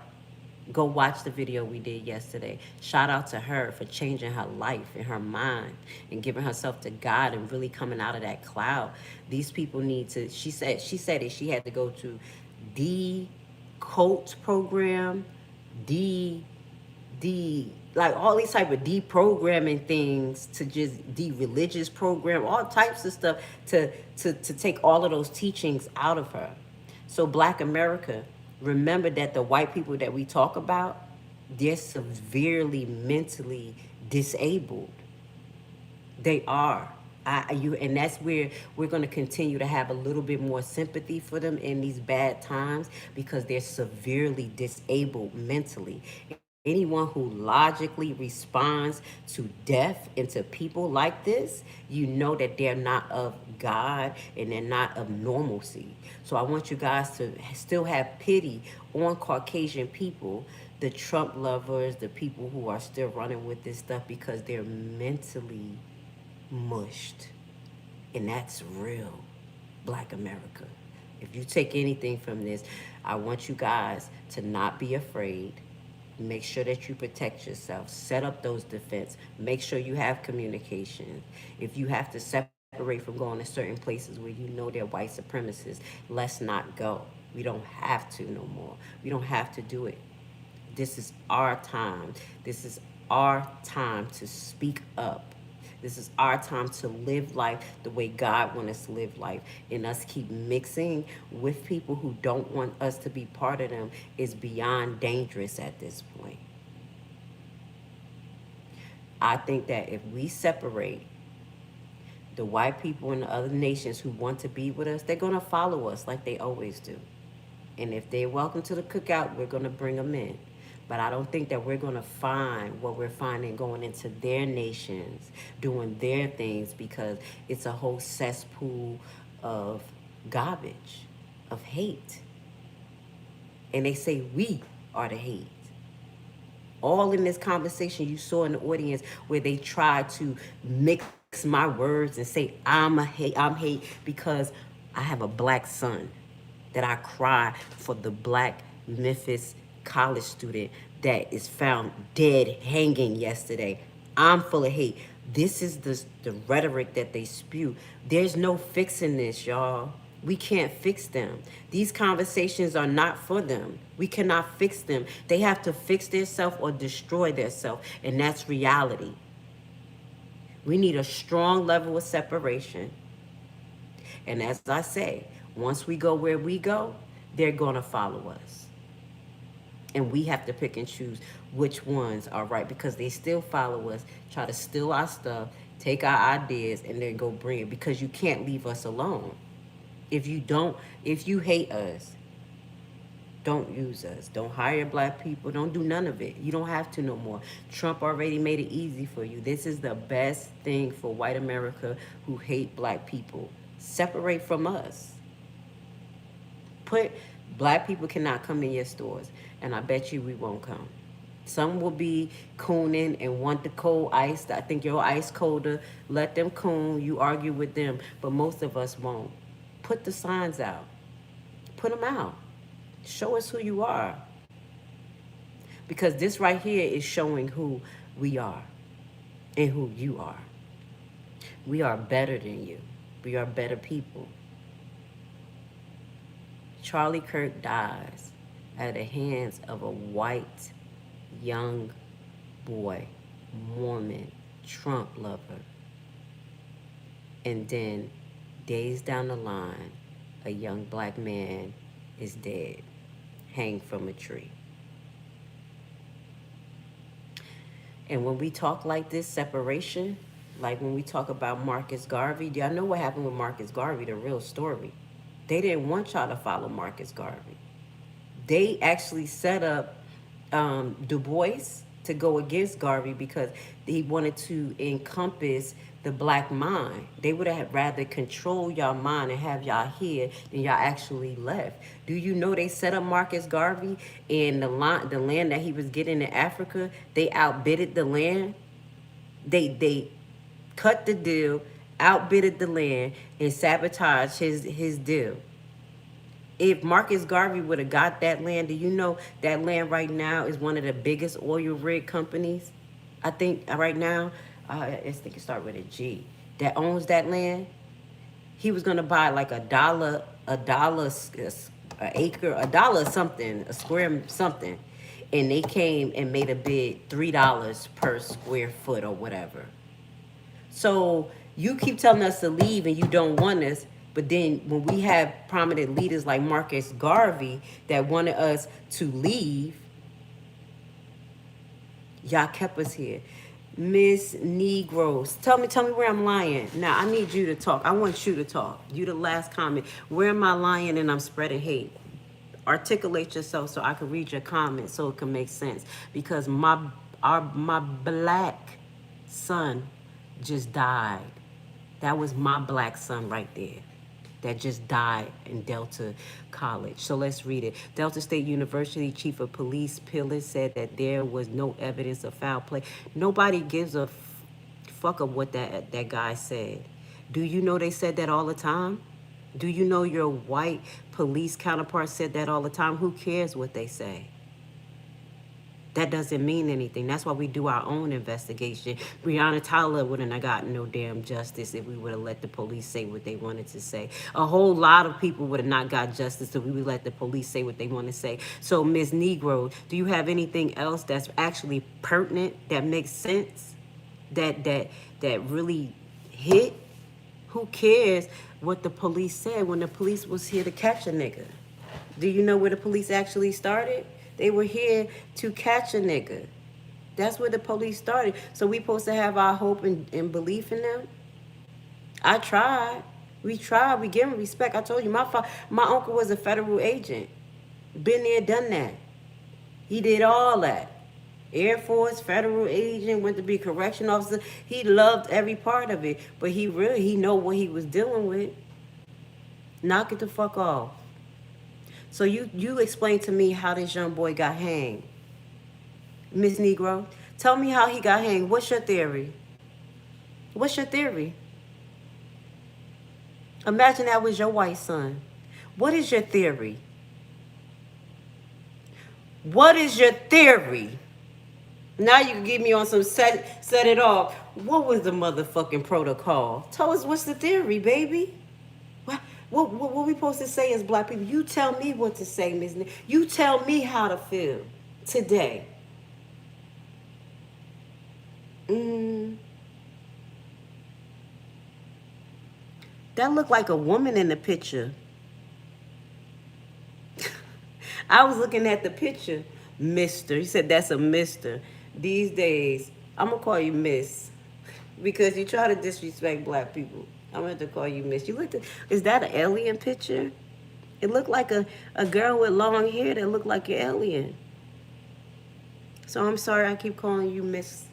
Go watch the video we did yesterday. Shout out to her for changing her life and her mind and giving herself to God and really coming out of that cloud. These people need to, she said that she had to go to the cult program, like all these type of deprogramming things, to just de-religious program, all types of stuff to take all of those teachings out of her. So Black America, remember that the white people that we talk about, they're severely mentally disabled. They are. And that's where we're going to continue to have a little bit more sympathy for them in these bad times, because they're severely disabled mentally. Anyone who logically responds to death and to people like this, you know that they're not of God and they're not of normalcy. So I want you guys to still have pity on Caucasian people, the Trump lovers, the people who are still running with this stuff, because they're mentally mushed. And that's real, Black America. If you take anything from this, I want you guys to not be afraid. Make sure that you protect yourself. Set up those defense. Make sure you have communication. If you have to separate from going to certain places where you know they're white supremacists, let's not go. We don't have to no more. We don't have to do it. This is our time. This is our time to speak up. This is our time to live life the way God wants us to live life. And us keep mixing with people who don't want us to be part of them is beyond dangerous at this point. I think that if we separate the white people and the other nations who want to be with us, they're going to follow us like they always do. And if they're welcome to the cookout, we're going to bring them in. But I don't think that we're going to find what we're finding going into their nations, doing their things, because it's a whole cesspool of garbage, of hate. And they say we are the hate. All in this conversation you saw in the audience where they tried to mix my words and say I'm hate because I have a black son, that I cry for the black Memphis college student that is found dead hanging yesterday. I'm full of hate. This is the rhetoric that they spew. There's no fixing this, y'all. We can't fix them. These conversations are not for them. We cannot fix them. They have to fix themselves or destroy themselves, and that's reality. We need a strong level of separation. And as I say, once we go where we go, they're going to follow us. And we have to pick and choose which ones are right, because they still follow us, try to steal our stuff, take our ideas, and then go bring it, because you can't leave us alone. If you hate us, don't use us. Don't hire black people. Don't do none of it. You don't have to no more. Trump already made it easy for you. This is the best thing for white America who hate black people. Separate from us. Black people cannot come in your stores, and I bet you we won't come. Some will be cooning and want the cold ice. I think your ice colder. Let them coon. You argue with them, but most of us won't. Put the signs out. Put them out. Show us who you are. Because this right here is showing who we are and who you are. We are better than you. We are better people. Charlie Kirk dies at the hands of a white, young boy, Mormon, Trump lover. And then, days down the line, a young black man is dead, hanged from a tree. And when we talk like this, separation, like when we talk about Marcus Garvey, y'all know what happened with Marcus Garvey, the real story. They didn't want y'all to follow Marcus Garvey. They actually set up Du Bois to go against Garvey because he wanted to encompass the black mind. They would have rather control y'all mind and have y'all here than y'all actually left. Do you know they set up Marcus Garvey, and the land that he was getting in Africa, they outbidded the land. They cut the deal, outbidded the land, and sabotaged his deal. If Marcus Garvey would have got that land, do you know that land right now is one of the biggest oil rig companies? I think right now, I think it starts with a G, that owns that land. He was gonna buy like a dollar an acre, $1 something, a square something, and they came and made a bid $3 per square foot or whatever. So you keep telling us to leave and you don't want us, but then when we have prominent leaders like Marcus Garvey that wanted us to leave, y'all kept us here. Miss Negroes, tell me where I'm lying. Now, I need you to talk. I want you to talk. You the last comment. Where am I lying and I'm spreading hate? Articulate yourself so I can read your comments so it can make sense. Because my black son just died. That was my black son right there that just died in Delta College. So let's read it. Delta State University Chief of Police Pillis said that there was no evidence of foul play. Nobody gives a fuck of what that guy said. Do you know they said that all the time? Do you know your white police counterpart said that all the time? Who cares what they say? That doesn't mean anything. That's why we do our own investigation. Breonna Taylor wouldn't have gotten no damn justice if we would have let the police say what they wanted to say. A whole lot of people would have not got justice if we would let the police say what they want to say. So, Ms. Negro, do you have anything else that's actually pertinent, that makes sense, that really hit? Who cares what the police said when the police was here to catch a nigga? Do you know where the police actually started? They were here to catch a nigga. That's where the police started. So we supposed to have our hope and belief in them? I tried. We tried. We give them respect. I told you, my uncle was a federal agent. Been there, done that. He did all that. Air Force, federal agent, went to be correction officer. He loved every part of it. But he know what he was dealing with. Knock it the fuck off. So you explain to me how this young boy got hanged. Miss Negro, tell me how he got hanged. What's your theory? What's your theory? Imagine that was your white son. What is your theory? What is your theory? Now you can get me on some set it off. What was the motherfucking protocol? Tell us what's the theory, baby. What we supposed to say as black people? You tell me what to say, Miss. You tell me how to feel today. That looked like a woman in the picture. I was looking at the picture, Mister. He said that's a Mister. These days, I'm gonna call you Miss because you try to disrespect black people. I'm gonna have to call you Miss. You looked at, is that an alien picture? It looked like a girl with long hair that looked like an alien. So I'm sorry I keep calling you Miss.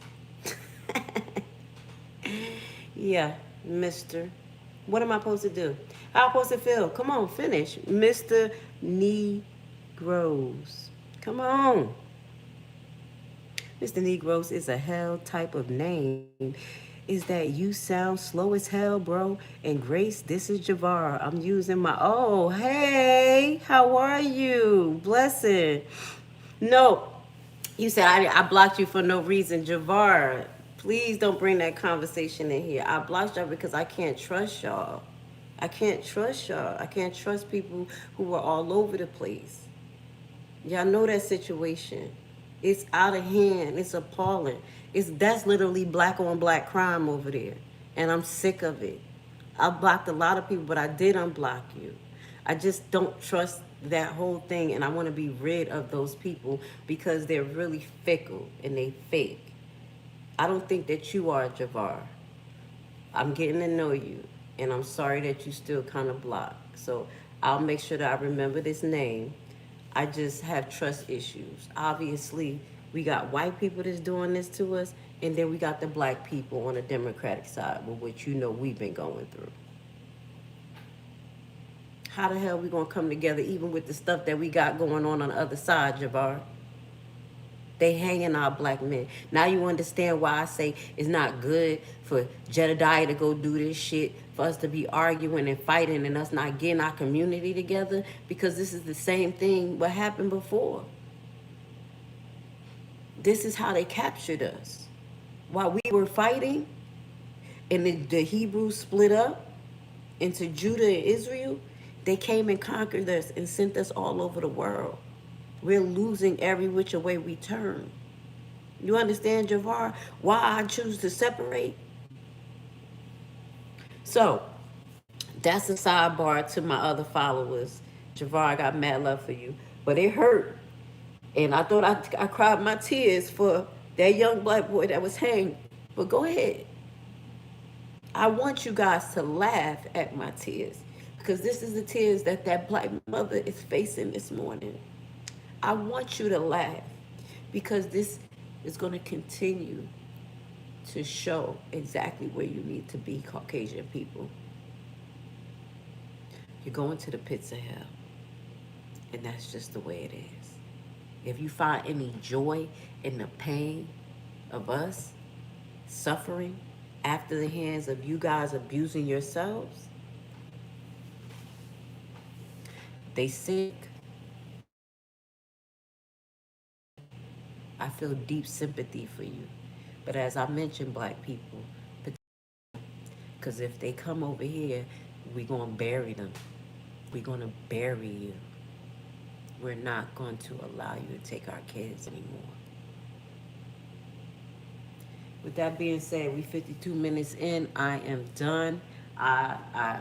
Yeah, Mister. What am I supposed to do? How am I supposed to feel? Come on, finish. Mr. Negroes. Come on. Mr. Negroes is a hell type of name. Is that you sound slow as hell, bro? And Grace, this is Javar. I'm using my, oh, hey, how are you? Blessing. No, you said I blocked you for no reason. Javar, please don't bring that conversation in here. I blocked y'all because I can't trust y'all. I can't trust y'all. I can't trust people who are all over the place. Y'all know that situation. It's out of hand. It's appalling. That's literally black on black crime over there. And I'm sick of it. I blocked a lot of people, but I did unblock you. I just don't trust that whole thing, and I want to be rid of those people because they're really fickle and they fake. I don't think that you are, Javar. I'm getting to know you, and I'm sorry that you still kind of block. So I'll make sure that I remember this name. I just have trust issues. Obviously, we got white people that's doing this to us, and then we got the black people on the Democratic side, with which you know we've been going through. How the hell we gonna come together even with the stuff that we got going on the other side, Javar? They hanging our black men. Now you understand why I say it's not good for Jedediah to go do this shit, for us to be arguing and fighting and us not getting our community together, because this is the same thing what happened before. This is how they captured us. While we were fighting and the Hebrews split up into Judah and Israel, they came and conquered us and sent us all over the world. We're losing every which way we turn. You understand, Javar, why I choose to separate? So, that's a sidebar to my other followers. Javar, I got mad love for you. But it hurt. And I thought I cried my tears for that young black boy that was hanged. But go ahead. I want you guys to laugh at my tears, because this is the tears that that black mother is facing this morning. I want you to laugh, because this is going to continue to show exactly where you need to be, Caucasian people. You're going to the pits of hell, and that's just the way it is. If you find any joy in the pain of us suffering after the hands of you guys abusing yourselves, they sick. I feel deep sympathy for you. But as I mentioned, black people, because if they come over here, we're going to bury them. We're going to bury you. We're not going to allow you to take our kids anymore. With that being said, we 52 minutes in. I am done. I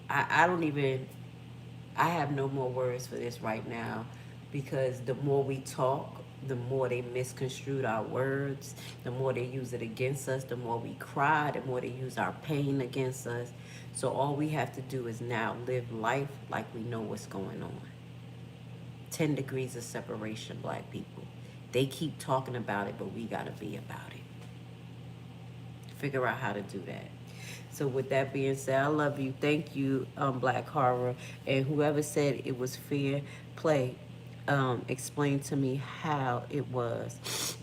don't even, I have no more words for this right now, because the more we talk, the more they misconstrued our words, the more they use it against us, the more we cry, the more they use our pain against us. So all we have to do is now live life like we know what's going on. 10 degrees of separation, black people. They keep talking about it, but we gotta be about it. Figure out how to do that. So with that being said, I love you. Thank you, Black Horror. And whoever said it was fair play, explain to me how it was.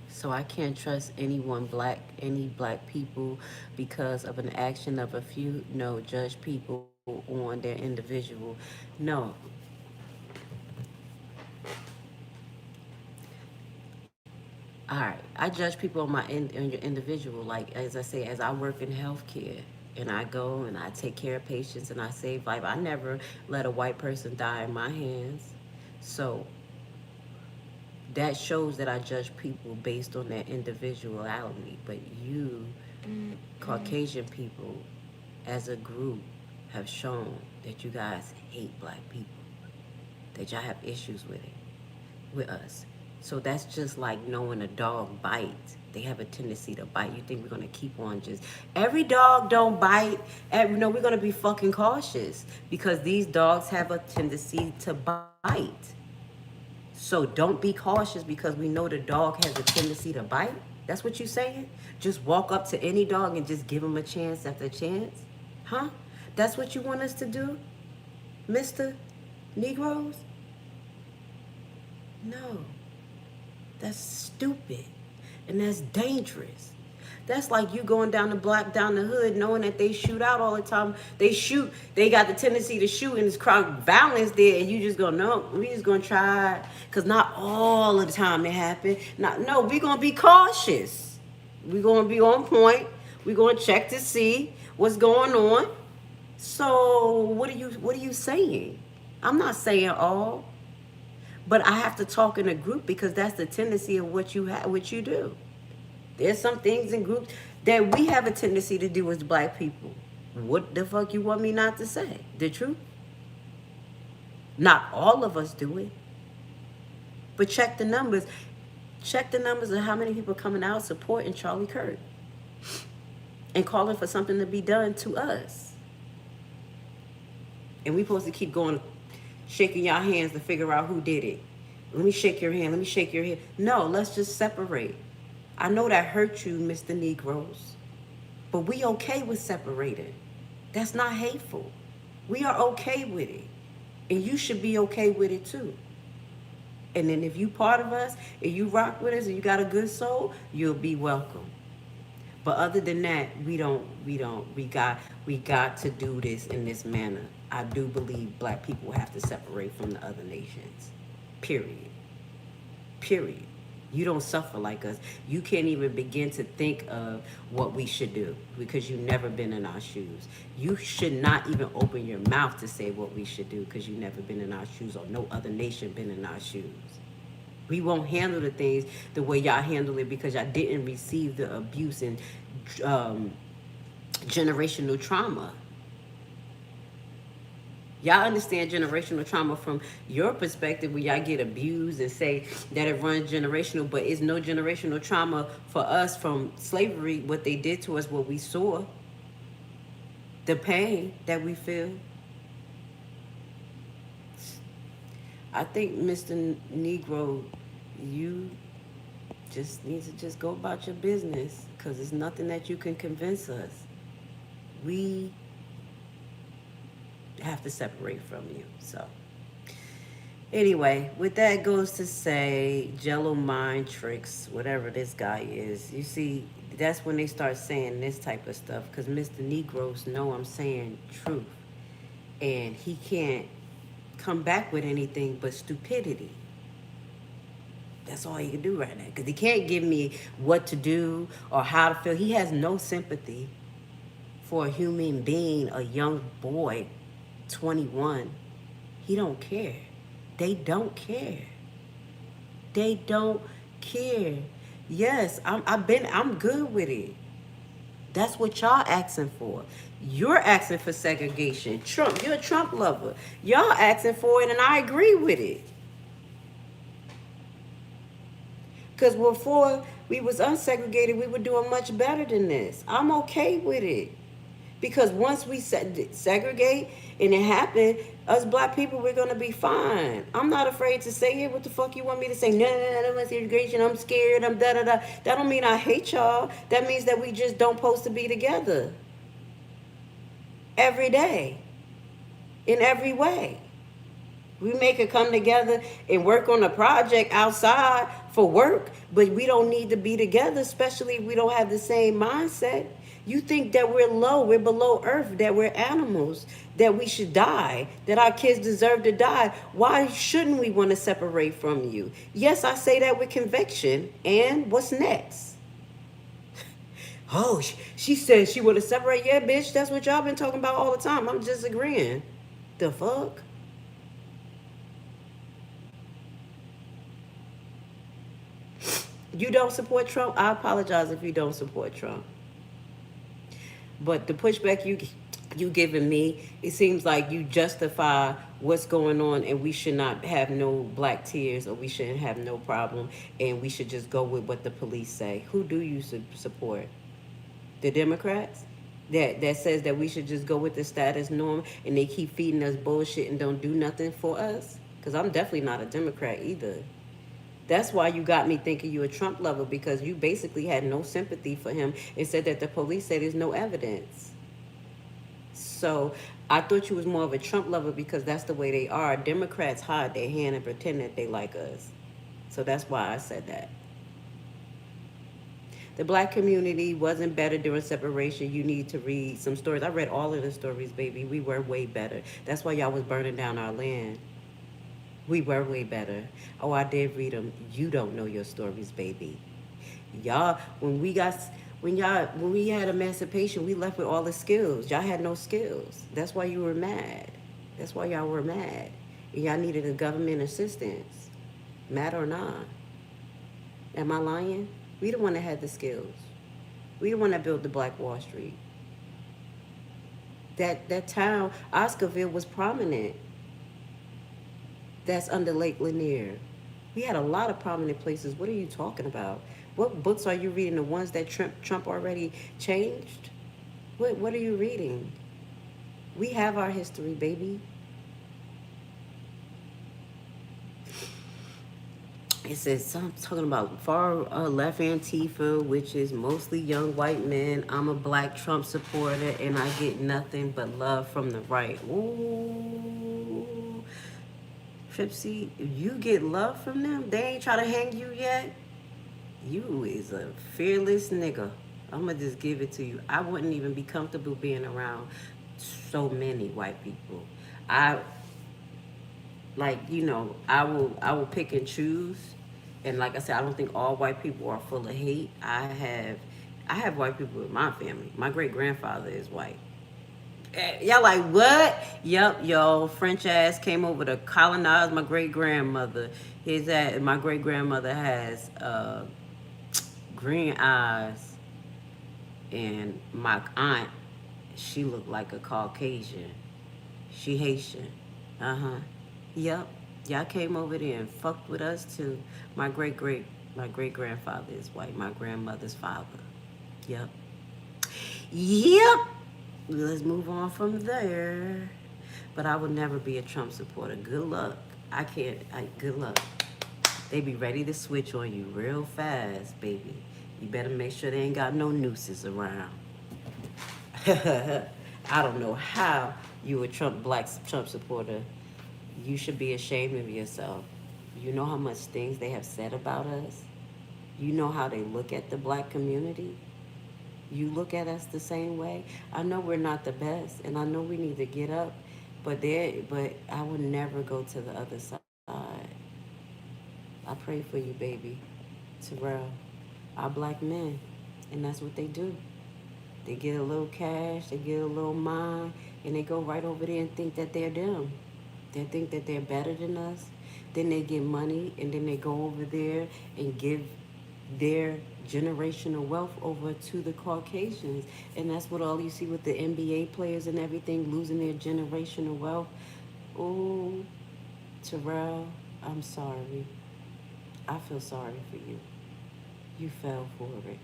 So I can't trust any black people because of an action of a few. No, judge people on their individual. No, all right. I judge people on on your individual. Like as I say, as I work in healthcare and I go and I take care of patients and I save life. I never let a white person die in my hands. So that shows that I judge people based on their individuality. But you, Caucasian people, as a group, have shown that you guys hate black people, that y'all have issues with us. So that's just like knowing a dog bites. They have a tendency to bite. You think we're gonna keep on just every dog don't bite? No, we're gonna be fucking cautious because these dogs have a tendency to bite. So don't be cautious because we know the dog has a tendency to bite. That's what you're saying? Just walk up to any dog and just give him a chance after chance? Huh? That's what you want us to do, Mr. Negroes? No. That's stupid. And that's dangerous. That's like you going down the block, down the hood, knowing that they shoot out all the time. They shoot. They got the tendency to shoot, and it's crowd violence there. And you just go, no, we just gonna try, cause not all of the time it happen. No, we gonna be cautious. We gonna be on point. We gonna check to see what's going on. So what are you saying? I'm not saying all, but I have to talk in a group because that's the tendency of what you do. There's some things in groups that we have a tendency to do as black people. What the fuck you want me not to say? The truth? Not all of us do it. But check the numbers. Check the numbers of how many people coming out supporting Charlie Kirk and calling for something to be done to us. And we supposed to keep going, shaking y'all hands to figure out who did it. Let me shake your hand. Let me shake your hand. No, let's just separate. I know that hurt you, Mr. Negroes, but we okay with separating. That's not hateful. We are okay with it. And you should be okay with it too. And then if you part of us, and you rock with us, and you got a good soul, you'll be welcome. But other than that, we got to do this in this manner. I do believe black people have to separate from the other nations. Period. Period. You don't suffer like us. You can't even begin to think of what we should do because you've never been in our shoes. You should not even open your mouth to say what we should do because you've never been in our shoes or no other nation been in our shoes. We won't handle the things the way y'all handle it because y'all didn't receive the abuse and generational trauma. Y'all understand generational trauma from your perspective where y'all get abused and say that it runs generational, but it's no generational trauma for us from slavery, what they did to us, what we saw, the pain that we feel. I think, Mr. Negro, you just need to just go about your business because there's nothing that you can convince us. We have to separate from you. So anyway, with that goes to say Jello mind tricks, whatever this guy is. You see, that's when they start saying this type of stuff because Mr. Negroes know I'm saying truth. And he can't come back with anything but stupidity. That's all he can do right now because he can't give me what to do or how to feel. He has no sympathy for a human being, a young boy, 21. He don't care. They don't care. They don't care. Yes, I'm good with it. That's what y'all asking for. You're asking for segregation. Trump, you're a Trump lover. Y'all asking for it, and I agree with it. Because before we was unsegregated, we were doing much better than this. I'm okay with it. Because once we segregate and it happened, us black people, we're going to be fine. I'm not afraid to say it. What the fuck you want me to say? No, I want segregation. I'm scared. I'm da-da-da. That don't mean I hate y'all. That means that we just don't supposed to be together. Every day. In every way. We make it come together and work on a project outside for work, but we don't need to be together, especially if we don't have the same mindset. You think that we're low, we're below earth, that we're animals, that we should die, that our kids deserve to die. Why shouldn't we want to separate from you? Yes, I say that with conviction. And what's next? Oh, she said she would have separated. Yeah, bitch, that's what y'all been talking about all the time. I'm just agreeing. The fuck? You don't support Trump? I apologize if you don't support Trump. But the pushback you giving me, it seems like you justify what's going on, and we should not have no black tears, or we shouldn't have no problem, and we should just go with what the police say. Who do you support? The Democrats? That says that we should just go with the status norm, and they keep feeding us bullshit and don't do nothing for us? Because I'm definitely not a Democrat either. That's why you got me thinking you're a Trump lover, because you basically had no sympathy for him and said that the police said there's no evidence. So I thought you was more of a Trump lover because that's the way they are. Democrats hide their hand and pretend that they like us. So that's why I said that. The black community wasn't better during separation. You need to read some stories. I read all of the stories, baby. We were way better. That's why y'all was burning down our land. We were way better. Oh, I did read them. You don't know your stories, baby. Y'all, when we had emancipation, we left with all the skills. Y'all had no skills. That's why you were mad. That's why y'all were mad. And y'all needed a government assistance. Mad or not. Am I lying? We the one that had the skills. We the one that built the Black Wall Street. That town, Oscarville, was prominent. That's under Lake Lanier. We had a lot of prominent places. What are you talking about? What books are you reading? The ones that Trump already changed? What are you reading? We have our history, baby. It says something talking about far left Antifa, which is mostly young white men. I'm a black Trump supporter, and I get nothing but love from the right. Ooh. Tripsy, you get love from them? They ain't try to hang you yet? You is a fearless nigga. I'm going to just give it to you. I wouldn't even be comfortable being around so many white people. I will pick and choose. And like I said, I don't think all white people are full of hate. I have white people in my family. My great-grandfather is white. Y'all like, what? Yep, y'all. French ass came over to colonize my great-grandmother. My great-grandmother has green eyes. And my aunt, she looked like a Caucasian. She Haitian. Uh-huh. Yep. Y'all came over there and fucked with us too. My great-grandfather is white. My grandmother's father. Yep. Yep. Let's move on from there. But I would never be a Trump supporter. Good luck. Good luck. They be ready to switch on you real fast, baby. You better make sure they ain't got no nooses around. I don't know how you a black Trump supporter. You should be ashamed of yourself. You know how much things they have said about us? You know how they look at the black community? You look at us the same way? I know we're not the best, and I know we need to get up, but I would never go to the other side. I pray for you, baby. Terrell. Our black men, and that's what they do. They get a little cash, they get a little mind, and they go right over there and think that they're them. They think that they're better than us. Then they get money, and then they go over there and give their generational wealth over to the Caucasians. And that's what all you see with the NBA players and everything, losing their generational wealth. Oh, Terrell, I'm sorry. I feel sorry for you. You fell for it.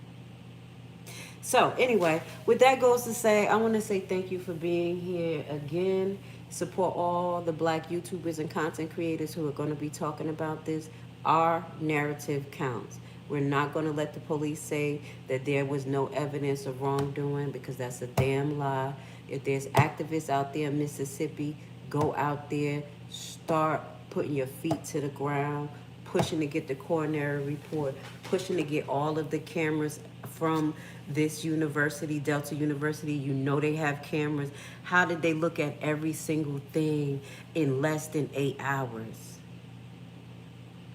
So anyway, with that goes to say, I want to say thank you for being here again. Support all the black YouTubers and content creators who are going to be talking about this. Our narrative counts. We're not going to let the police say that there was no evidence of wrongdoing, because that's a damn lie. If there's activists out there in Mississippi, go out there, Start putting your feet to the ground, pushing to get the coroner report, pushing to get all of the cameras from this university, Delta University. You know they have cameras. How did they look at every single thing in less than 8 hours?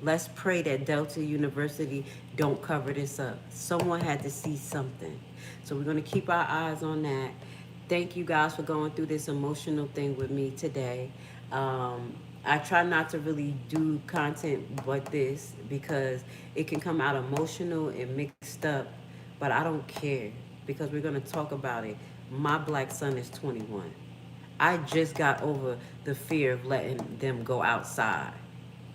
Let's pray that Delta University don't cover this up. Someone had to see something. So we're going to keep our eyes on that. Thank you guys for going through this emotional thing with me today. I try not to really do content but this because it can come out emotional and mixed up, but I don't care because we're going to talk about it. My black son is 21. I just got over the fear of letting them go outside.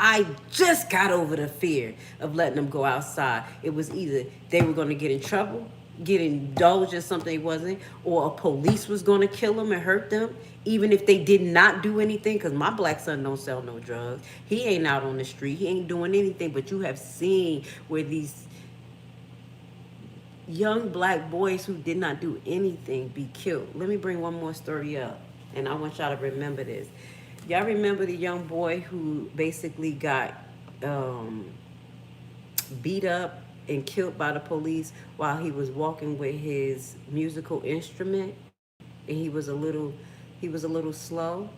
I just got over the fear of letting them go outside. It was either they were going to get in trouble, get indulged in something they wasn't, or a police was going to kill them and hurt them, even if they did not do anything, because my black son don't sell no drugs. He ain't out on the street. He ain't doing anything, but you have seen where these young black boys who did not do anything be killed. Let me bring one more story up, and I want y'all to remember this. Y'all remember the young boy who basically got beat up and killed by the police while he was walking with his musical instrument, and he was a little slow?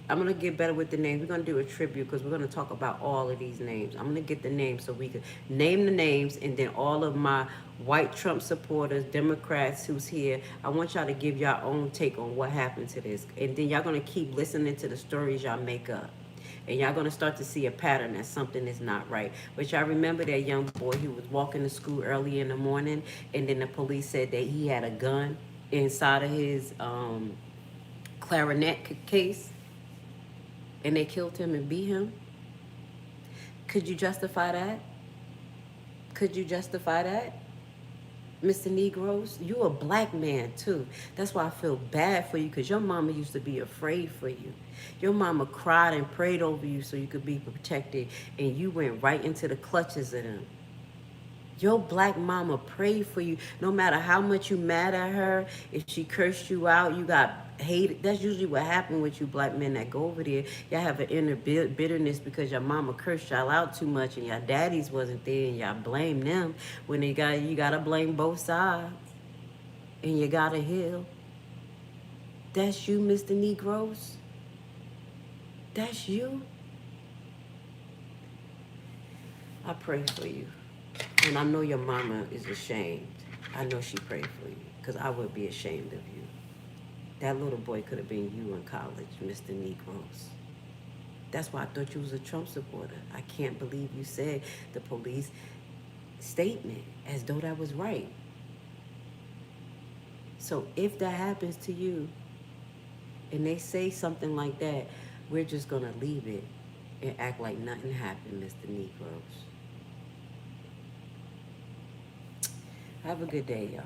I'm gonna get better with the names. We're gonna do a tribute because we're gonna talk about all of these names. I'm gonna get the names so we can name the names, and then all of my white Trump supporters, Democrats who's here, I want y'all to give your own take on what happened to this. And then y'all gonna keep listening to the stories y'all make up. And y'all gonna start to see a pattern that something is not right. But y'all remember that young boy who was walking to school early in the morning, and then the police said that he had a gun inside of his clarinet case, and they killed him and beat him? Could you justify that? Could you justify that? Mr. Negroes, you a black man too. That's why I feel bad for you, because your mama used to be afraid for you. Your mama cried and prayed over you so you could be protected, and you went right into the clutches of them. Your black mama prayed for you. No matter how much you mad at her, if she cursed you out, you got hated. That's usually what happened with you black men that go over there. Y'all have an inner bitterness because your mama cursed y'all out too much and your daddies wasn't there, and y'all blame them when you gotta blame both sides. And you gotta heal. That's you, Mr. Negroes. That's you. I pray for you. And I know your mama is ashamed. I know she prayed for you, because I would be ashamed of you. That little boy could have been you in college, Mr. Negroes. That's why I thought you was a Trump supporter. I can't believe you said the police statement as though that was right. So if that happens to you, and they say something like that, we're just going to leave it and act like nothing happened, Mr. Negroes. Have a good day, y'all.